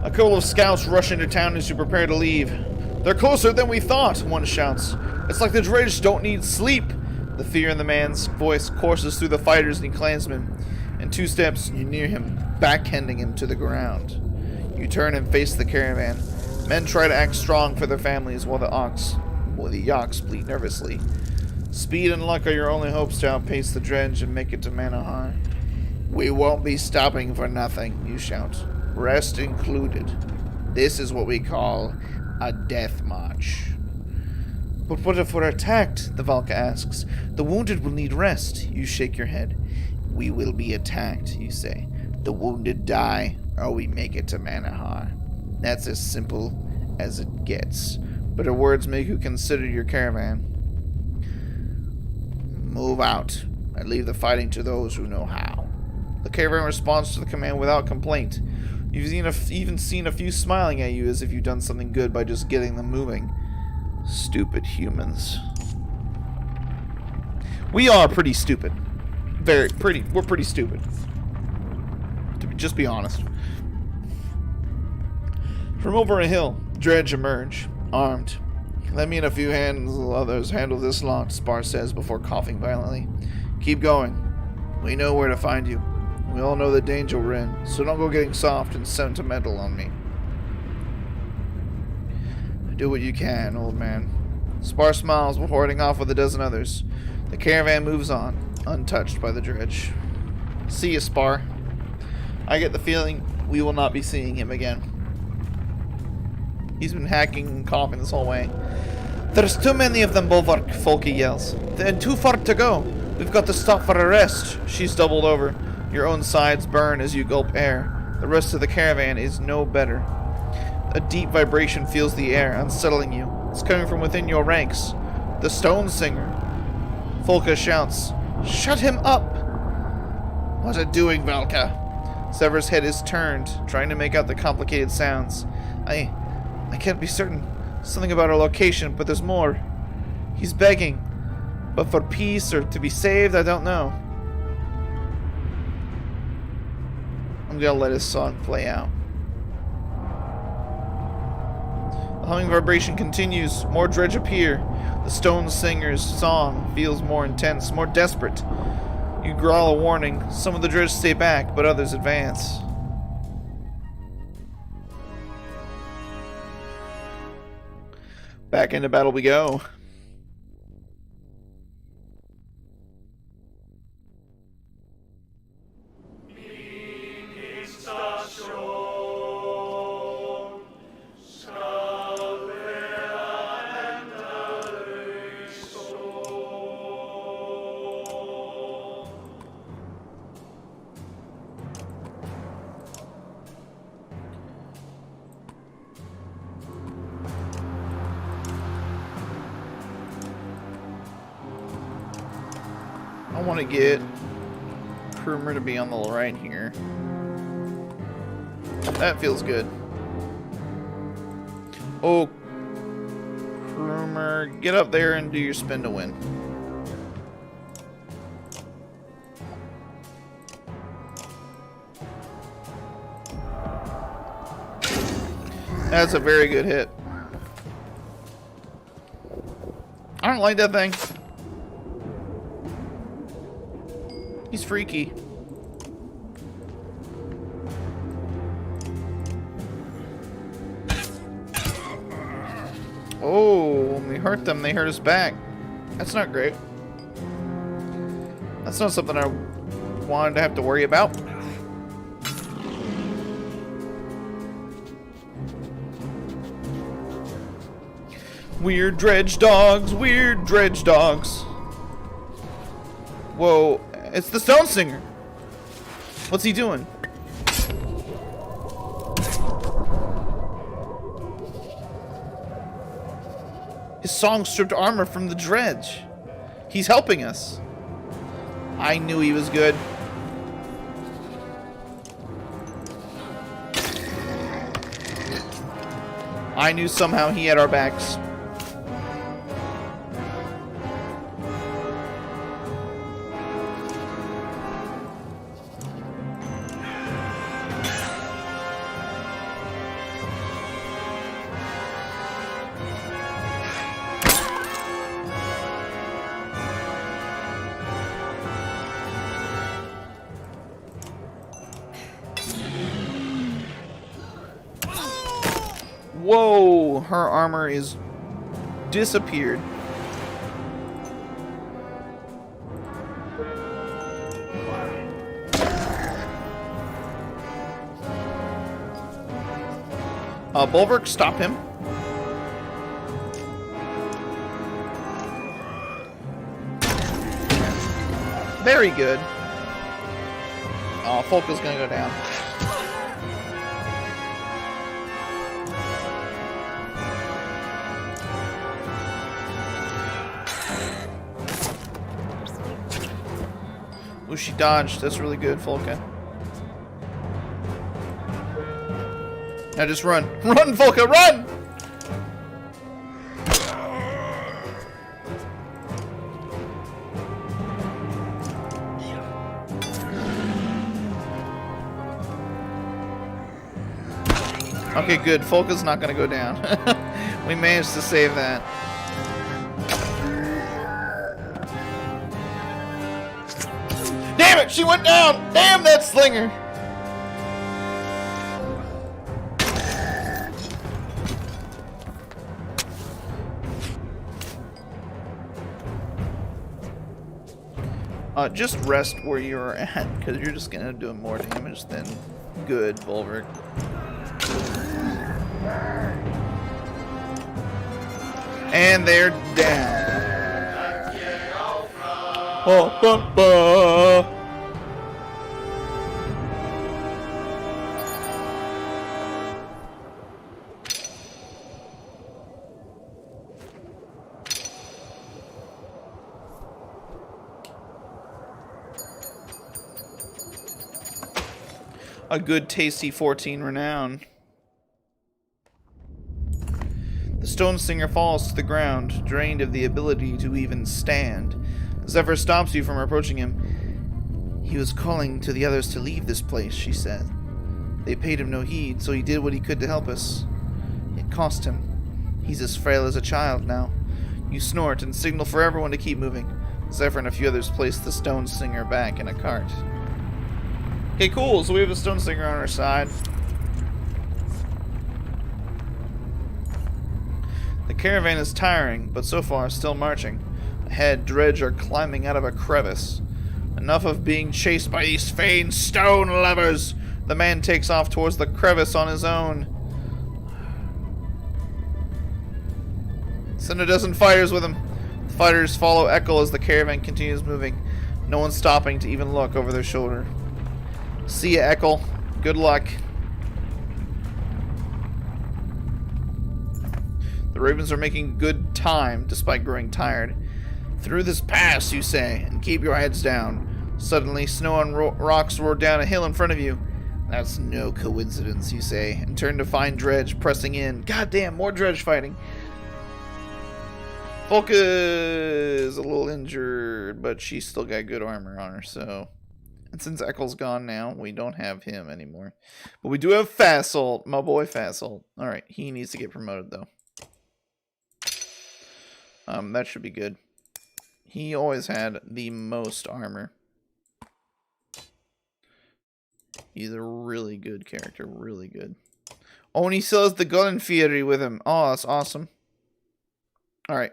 A couple of scouts rush into town as you prepare to leave. They're closer than we thought, one shouts. It's like the dredge don't need sleep. The fear in the man's voice courses through the fighters and clansmen. In 2 steps, you're near him, backhanding him to the ground. You turn and face the caravan. Men try to act strong for their families while the yaks bleat nervously. Speed and luck are your only hopes to outpace the dredge and make it to Manahar. We won't be stopping for nothing, you shout. Rest included. This is what we call a death march. But what if we're attacked? The Valka asks. The wounded will need rest. You shake your head. We will be attacked, you say. The wounded die, or we make it to Manahar. That's as simple as it gets. But her words make you consider your caravan. Move out, and leave the fighting to those who know how. The caravan responds to the command without complaint. You've even seen a few smiling at you as if you've done something good by just getting them moving. Stupid humans. We are pretty stupid. We're pretty stupid. Just be honest. From over a hill, dredge emerge, armed. Let me and a few others handle this lot, Spar says before coughing violently. Keep going. We know where to find you. We all know the danger we're in, so don't go getting soft and sentimental on me. Do what you can, old man. Spar smiles before heading off with a dozen others. The caravan moves on, untouched by the dredge. See you, Spar. I get the feeling we will not be seeing him again. He's been hacking and coughing this whole way. There's too many of them, Bulwark, Folky yells. They're too far to go. We've got to stop for a rest. She's doubled over. Your own sides burn as you gulp air. The rest of the caravan is no better. A deep vibration fills the air, unsettling you. It's coming from within your ranks. The Stone Singer. Folka shouts, "Shut him up!" What are you doing, Valka? Sever's head is turned, trying to make out the complicated sounds. I can't be certain. Something about our location, but there's more. He's begging. But for peace or to be saved, I don't know. I'm gonna let his song play out. The humming vibration continues. More dredge appear. The Stone Singer's song feels more intense, more desperate. You growl a warning. Some of the dredge stay back, but others advance. Back into battle we go. I want to get Krumer to be on the right here. That feels good. Oh, Krumer, get up there and do your spin to win. That's a very good hit. I don't like that thing. He's freaky. Oh, when we hurt them, they hurt us back. That's not great. That's not something I wanted to have to worry about. Weird dredge dogs, weird dredge dogs. Whoa. It's the Stone Singer. What's he doing? His song stripped armor from the dredge. He's helping us. I knew he was good. I knew somehow he had our backs. Whoa, her armor is disappeared. Bulwark, stop him. Very good. Oh, Folka's gonna go down. Ooh, she dodged. That's really good, Folka. Now just run. Run, Folka, run! Okay, good. Folka's not gonna go down. We managed to save that. Damn it! She went down! Damn that slinger! Just rest where you're at, because you're just gonna do more damage than good, Bulwark. And they're down. Oh, ba, ba. A good tasty 14 renown. The stone singer falls to the ground, drained of the ability to even stand. Zephyr stops you from approaching him. He was calling to the others to leave this place, she said. They paid him no heed, so he did what he could to help us. It cost him. He's as frail as a child now. You snort and signal for everyone to keep moving. Zephyr and a few others place the stone singer back in a cart. Okay, cool. So we have a stone singer on our side. The caravan is tiring, but so far still marching. Ahead, dredge are climbing out of a crevice. Enough of being chased by these feigned stone lovers. The man takes off towards the crevice on his own. Send a dozen fighters with him. The fighters follow Echo as the caravan continues moving. No one stopping to even look over their shoulder. See ya, Echo. Good luck. The ravens are making good time, despite growing tired. Through this pass, you say, and keep your heads down. Suddenly, snow and rocks roar down a hill in front of you. That's no coincidence, you say, and turn to find Dredge pressing in. Goddamn, more Dredge fighting. Volka is a little injured, but she's still got good armor on her, so... And since Eccle's gone now, we don't have him anymore. But we do have Fassel, my boy Fassel. Alright, he needs to get promoted, though. That should be good. He always had the most armor. He's a really good character, really good. Oh, and he still has the Gun Fury with him. Oh, that's awesome. Alright.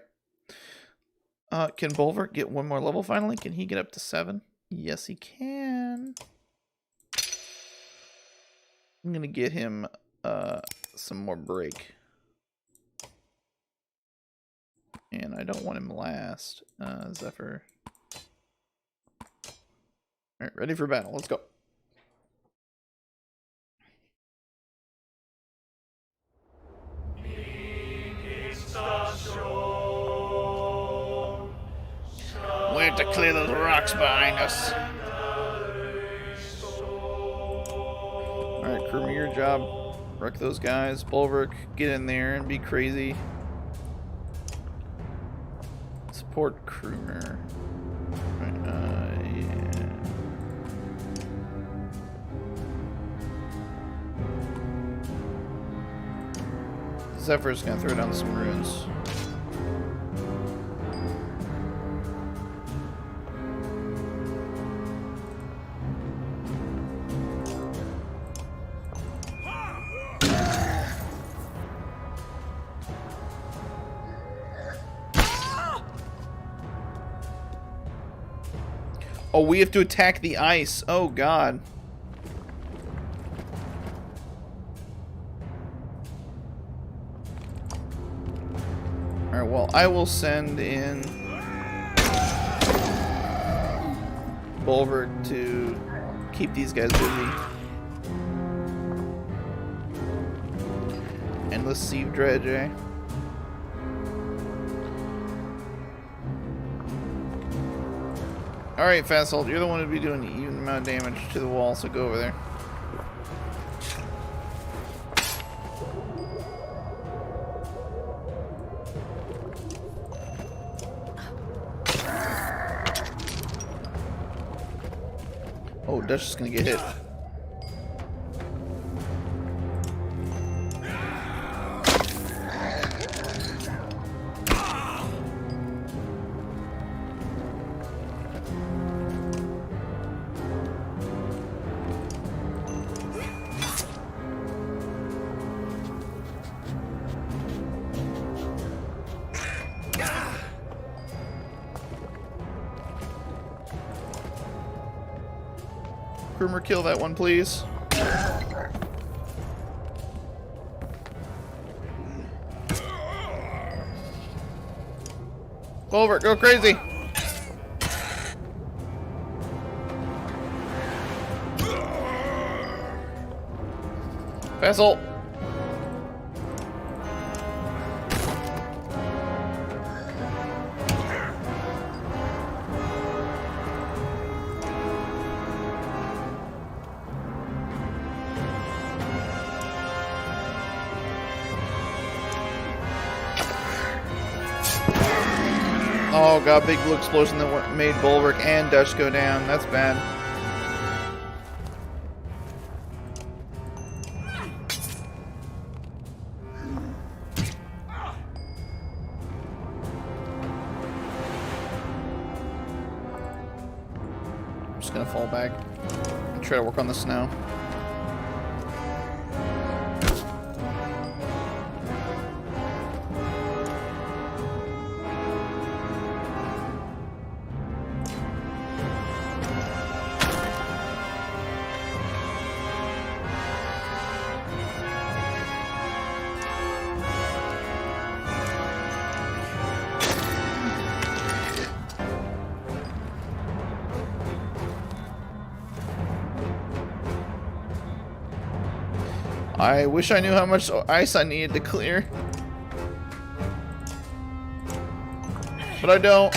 Can Bulwark get one more level finally? Can he get up to 7? Yes, he can. I'm gonna get him some more break. And I don't want him last. Zephyr. Alright, ready for battle. Let's go. We have to clear those rocks behind us. Alright, Krumr, your job. Wreck those guys. Bulwark, get in there and be crazy. Support Krumr. Yeah. Zephyr's gonna throw down some runes. Oh, we have to attack the ice. Oh, God. I will send in Bulwark to keep these guys busy. Endless Sieve Dredge, eh? Alright, Fasthold, you're the one who'd be doing the even amount of damage to the wall, so go over there. Oh, Dutch is gonna get hit. Groomer, kill that one, please. Bulwark, go crazy! Vessel! Oh god, big blue explosion that made Bulwark and Dutch go down. That's bad. I'm just gonna fall back and try to work on the snow. I wish I knew how much ice I needed to clear. But I don't.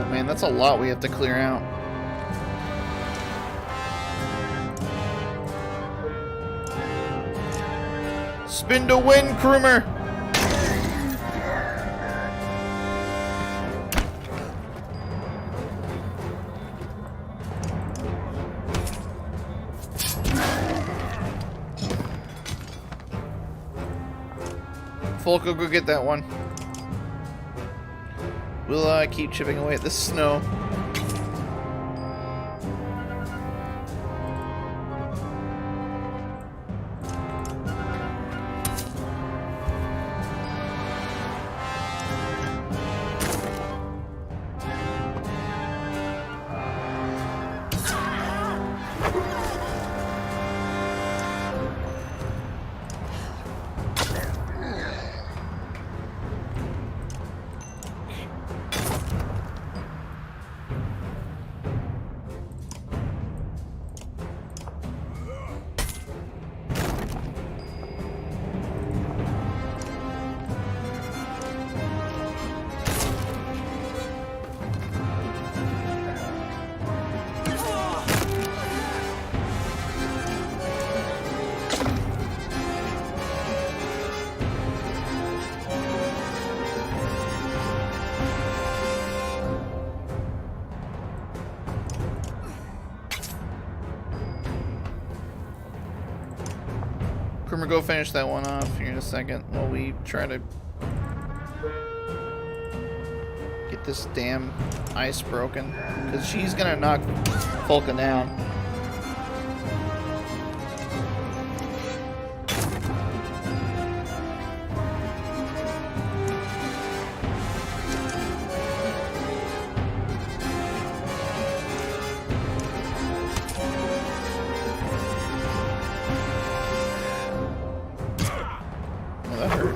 Man, that's a lot we have to clear out. Spin to win, Kroomer! Folko, go get that one. We'll keep chipping away at the snow. Grimmer, go finish that one off here in a second while we try to get this damn ice broken. Because she's gonna knock Fulka down. That hurt.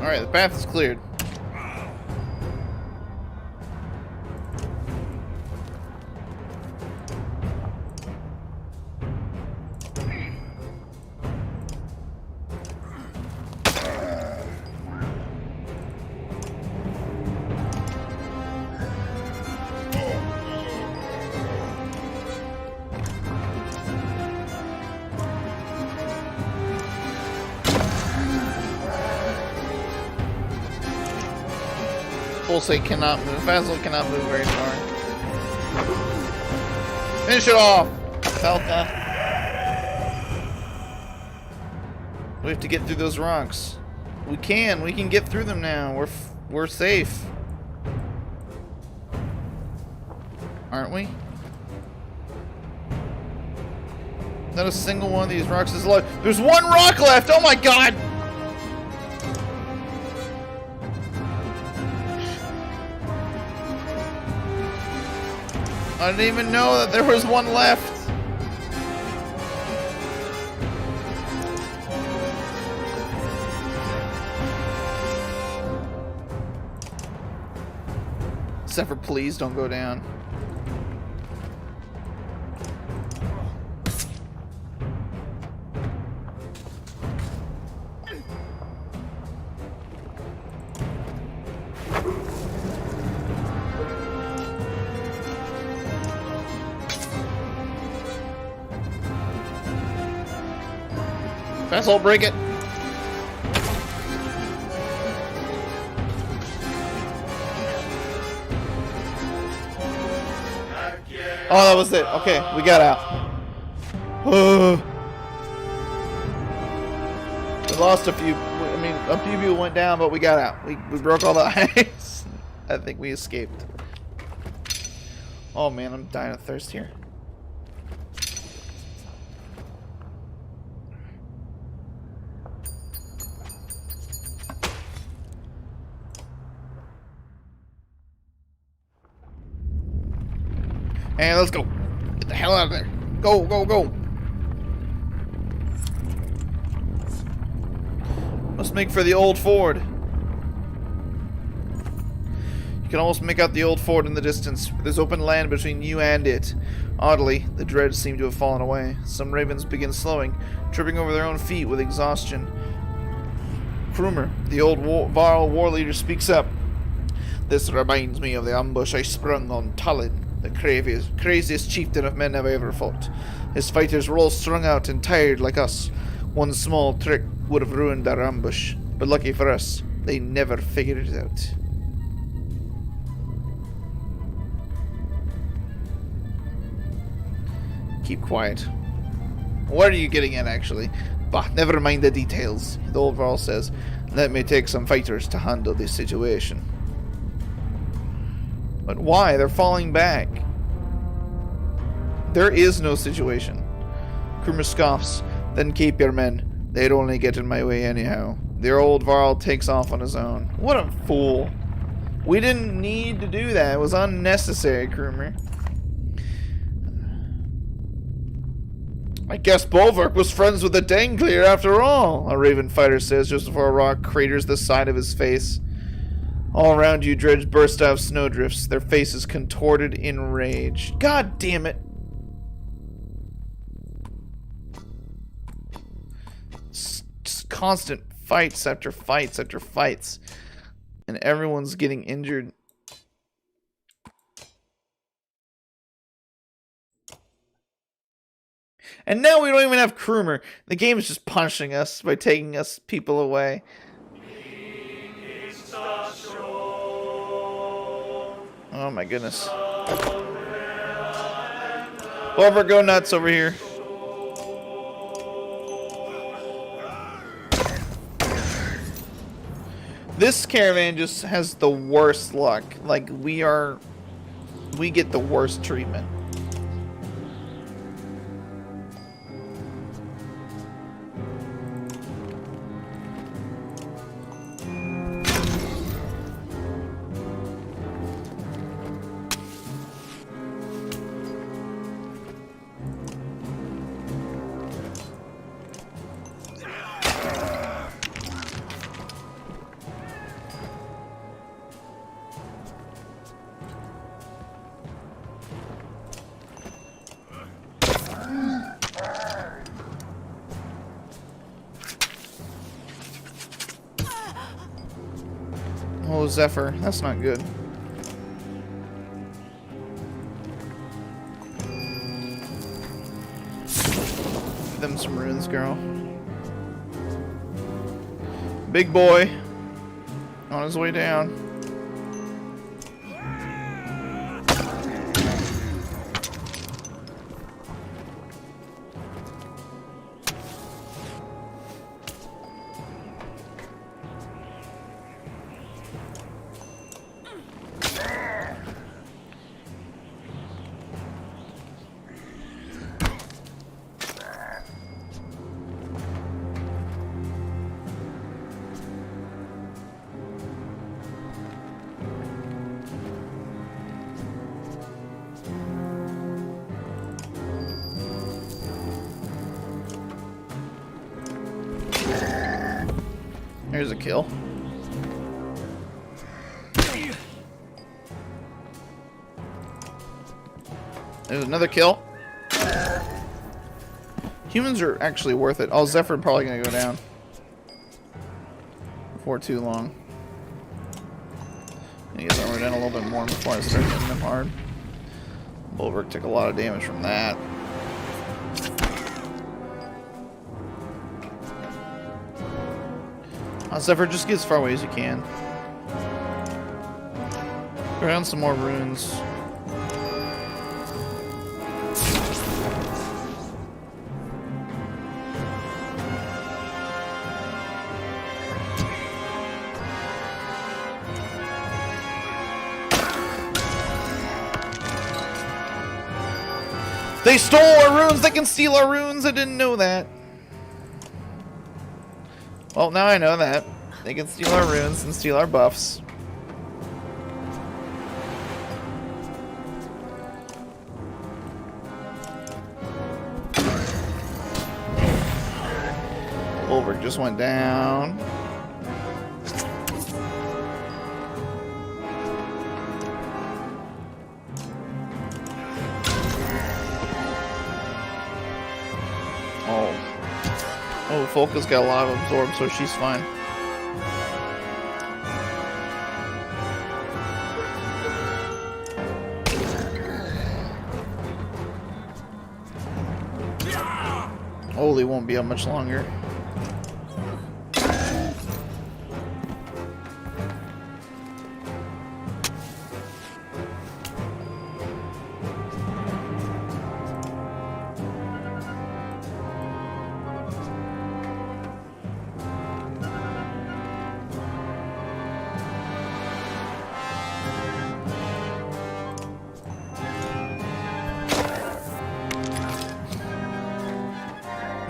Alright, the path is cleared. Pulsate cannot move. Vasil cannot move very far. Finish it off! Falca. We have to get through those rocks. We can get through them now. We're safe. Aren't we? Not a single one of these rocks is alive. There's one rock left! Oh my god! I didn't even know that there was one left. Except for please don't go down. Vessel, break it. Oh, that was it. Okay, we got out. We lost a few. I mean, a few people went down, but we got out. We broke all the ice. I think we escaped. Oh man, I'm dying of thirst here. Hey, let's go. Get the hell out of there. Go, go, go. Must make for the old ford. You can almost make out the old ford in the distance. There's open land between you and it. Oddly, the dreads seem to have fallen away. Some ravens begin slowing, tripping over their own feet with exhaustion. Krumer, the old Varl war leader, speaks up. This reminds me of the ambush I sprung on Talon, the craziest chieftain of men I've ever fought. His fighters were all strung out and tired like us. One small trick would have ruined our ambush, but lucky for us, they never figured it out. Keep quiet. What are you getting at, actually? Bah, never mind the details, the old Varl says. That may take some fighters to handle this situation. But why? They're falling back. There is no situation. Krumer scoffs. Then keep your men. They'd only get in my way anyhow. The old Varl takes off on his own. What a fool. We didn't need to do that. It was unnecessary, Krumer. I guess Bolverk was friends with the Dangleer after all, a Raven fighter says just before a rock craters the side of his face. All around you, dreads burst out of snowdrifts, their faces contorted in rage. God damn it. constant fights after fights after fights. And everyone's getting injured. And now we don't even have Krumer. The game is just punishing us by taking us people away. Oh my goodness. Over, go nuts over here. This caravan just has the worst luck. Like, we get the worst treatment. Oh, Zephyr. That's not good. Give them some runes, girl. Big boy. On his way down. Here's a kill. There's another kill. Humans are actually worth it. Oh, Zephyr probably gonna go down before too long. I guess I'll run down a little bit more before I start hitting them hard. Bulwark took a lot of damage from that. Zephyr, just get as far away as you can. Throw down some more runes. They stole our runes! They can steal our runes! I didn't know that. Well, now I know that. They can steal our runes and steal our buffs. Bulwark just went down. Oh, Folka's got a lot of absorb, so she's fine. Holy won't be up much longer.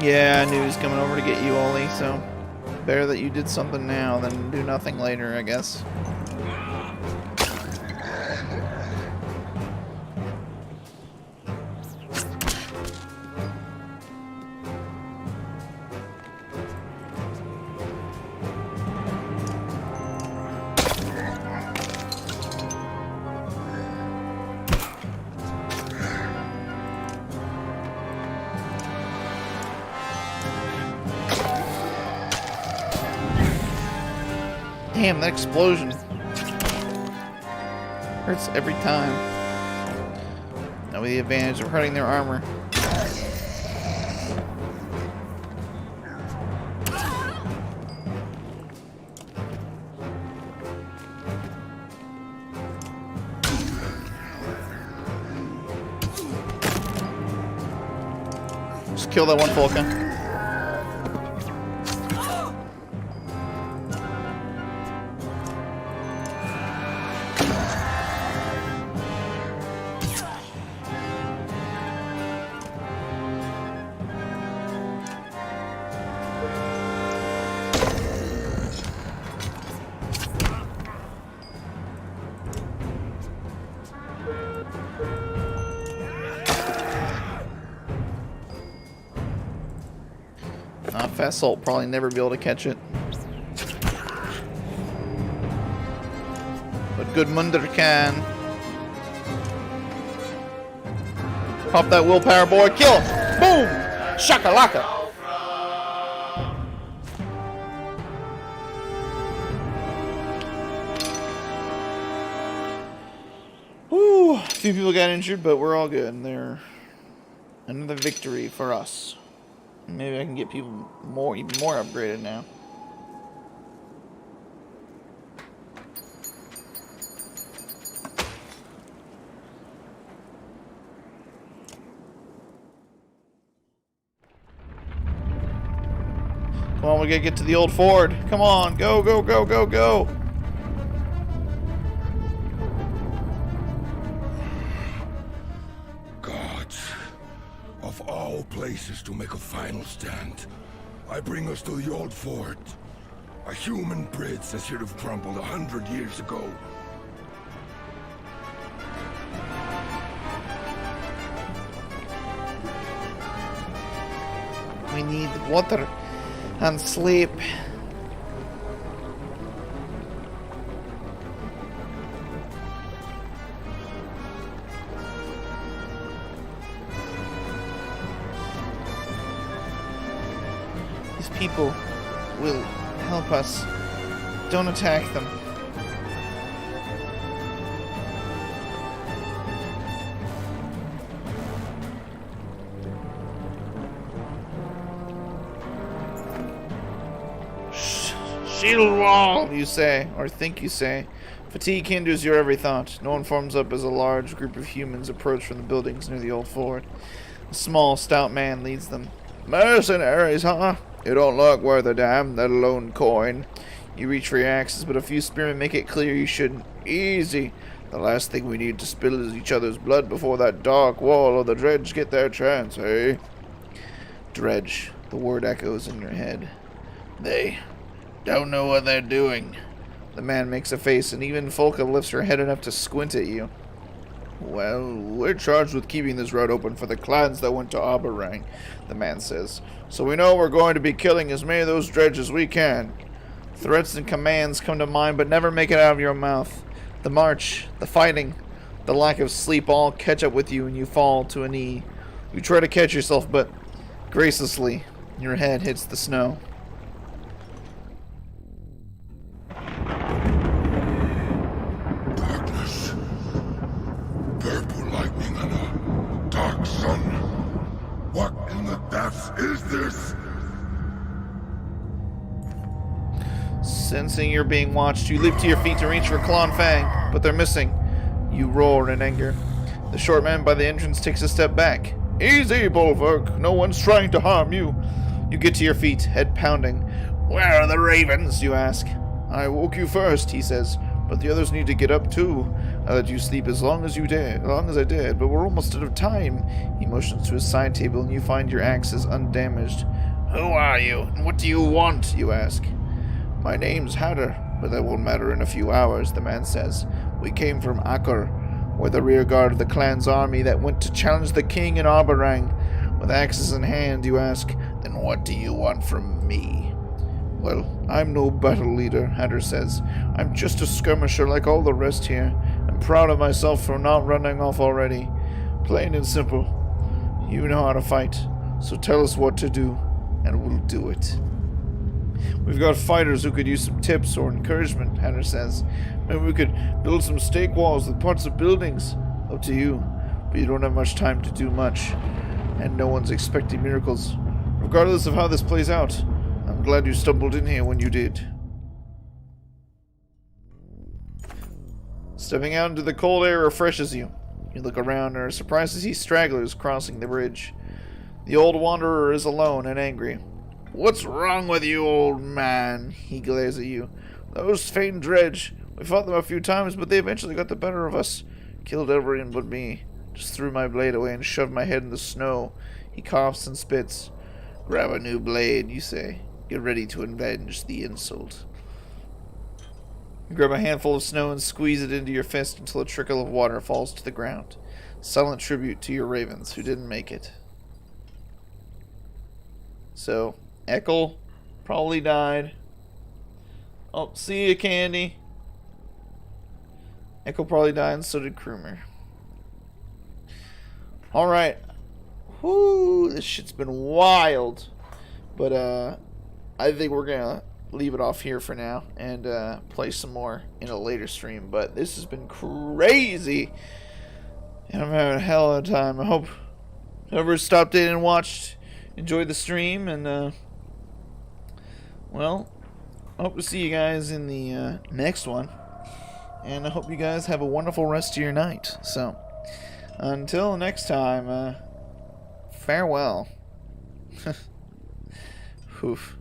Yeah, I knew he was coming over to get you, Ollie, so better that you did something now than do nothing later, I guess. Damn, that explosion hurts every time. Now with the advantage of hurting their armor. Just kill that one Volca. Fast Salt probably never be able to catch it. But good Munder can. Pop that willpower, boy. Kill him. Boom! Shakalaka. Whew. A few people got injured, but we're all good. And they're another victory for us. Maybe I can get people even more upgraded now. Come on, we gotta get to the old ford. Come on, go, go, go, go, go. Of all places to make a final stand, I bring us to the old fort. A human bridge that should have crumbled 100 years ago. We need water and sleep. People will help us. Don't attack them. Shield wall, you say, or think you say. Fatigue hinders your every thought. No one forms up as a large group of humans approach from the buildings near the old fort. A small, stout man leads them. Mercenaries, huh? You don't look worth a damn, let alone coin. You reach for your axes, but a few spearmen make it clear you shouldn't. Easy. The last thing we need to spill is each other's blood before that dark wall or the dredge get their chance, eh? Dredge. The word echoes in your head. They don't know what they're doing. The man makes a face, and even Folka lifts her head enough to squint at you. Well, we're charged with keeping this road open for the clans that went to Aberrang, the man says. So we know we're going to be killing as many of those dredge as we can. Threats and commands come to mind, but never make it out of your mouth. The march, the fighting, the lack of sleep all catch up with you and you fall to a knee. You try to catch yourself, but gracelessly, your head hits the snow. Darkness. Purple lightning and a dark sun. What in the depths is this? Sensing you're being watched, you leap to your feet to reach for Claw and Fang, but they're missing. You roar in anger. The short man by the entrance takes a step back. Easy, Bulwark. No one's trying to harm you. You get to your feet, head pounding. Where are the ravens, you ask. I woke you first, he says, but the others need to get up too. I let you sleep as long as I did, but we're almost out of time. He motions to his side table and you find your axes undamaged. Who are you, and what do you want, you ask. My name's Hatter, but that won't matter in a few hours, the man says. We came from Akar. We're the rear guard of the clan's army that went to challenge the king in Aberrang. With axes in hand, you ask, then what do you want from me? Well, I'm no battle leader, Hatter says. I'm just a skirmisher like all the rest here. I'm proud of myself for not running off already. Plain and simple. You know how to fight, so tell us what to do, and we'll do it. We've got fighters who could use some tips or encouragement, Henry says. Maybe we could build some stake walls with parts of buildings. Up to you. But you don't have much time to do much. And no one's expecting miracles. Regardless of how this plays out, I'm glad you stumbled in here when you did. Stepping out into the cold air refreshes you. You look around and are surprised to see stragglers crossing the bridge. The old wanderer is alone and angry. What's wrong with you, old man? He glares at you. Those faint dredge. We fought them a few times, but they eventually got the better of us. Killed everyone but me. Just threw my blade away and shoved my head in the snow. He coughs and spits. Grab a new blade, you say. Get ready to avenge the insult. You grab a handful of snow and squeeze it into your fist until a trickle of water falls to the ground. Silent tribute to your ravens who didn't make it. So, Eckel probably died. Oh, see ya, Candy. Eckel probably died, and so did Krumer. Alright. Whoo, this shit's been wild. But, I think we're gonna leave it off here for now and play some more in a later stream. But this has been crazy. And I'm having a hell of a time. I hope whoever stopped in and watched enjoyed the stream. And, well, I hope to see you guys in the next one. And I hope you guys have a wonderful rest of your night. So, until next time, farewell. Oof.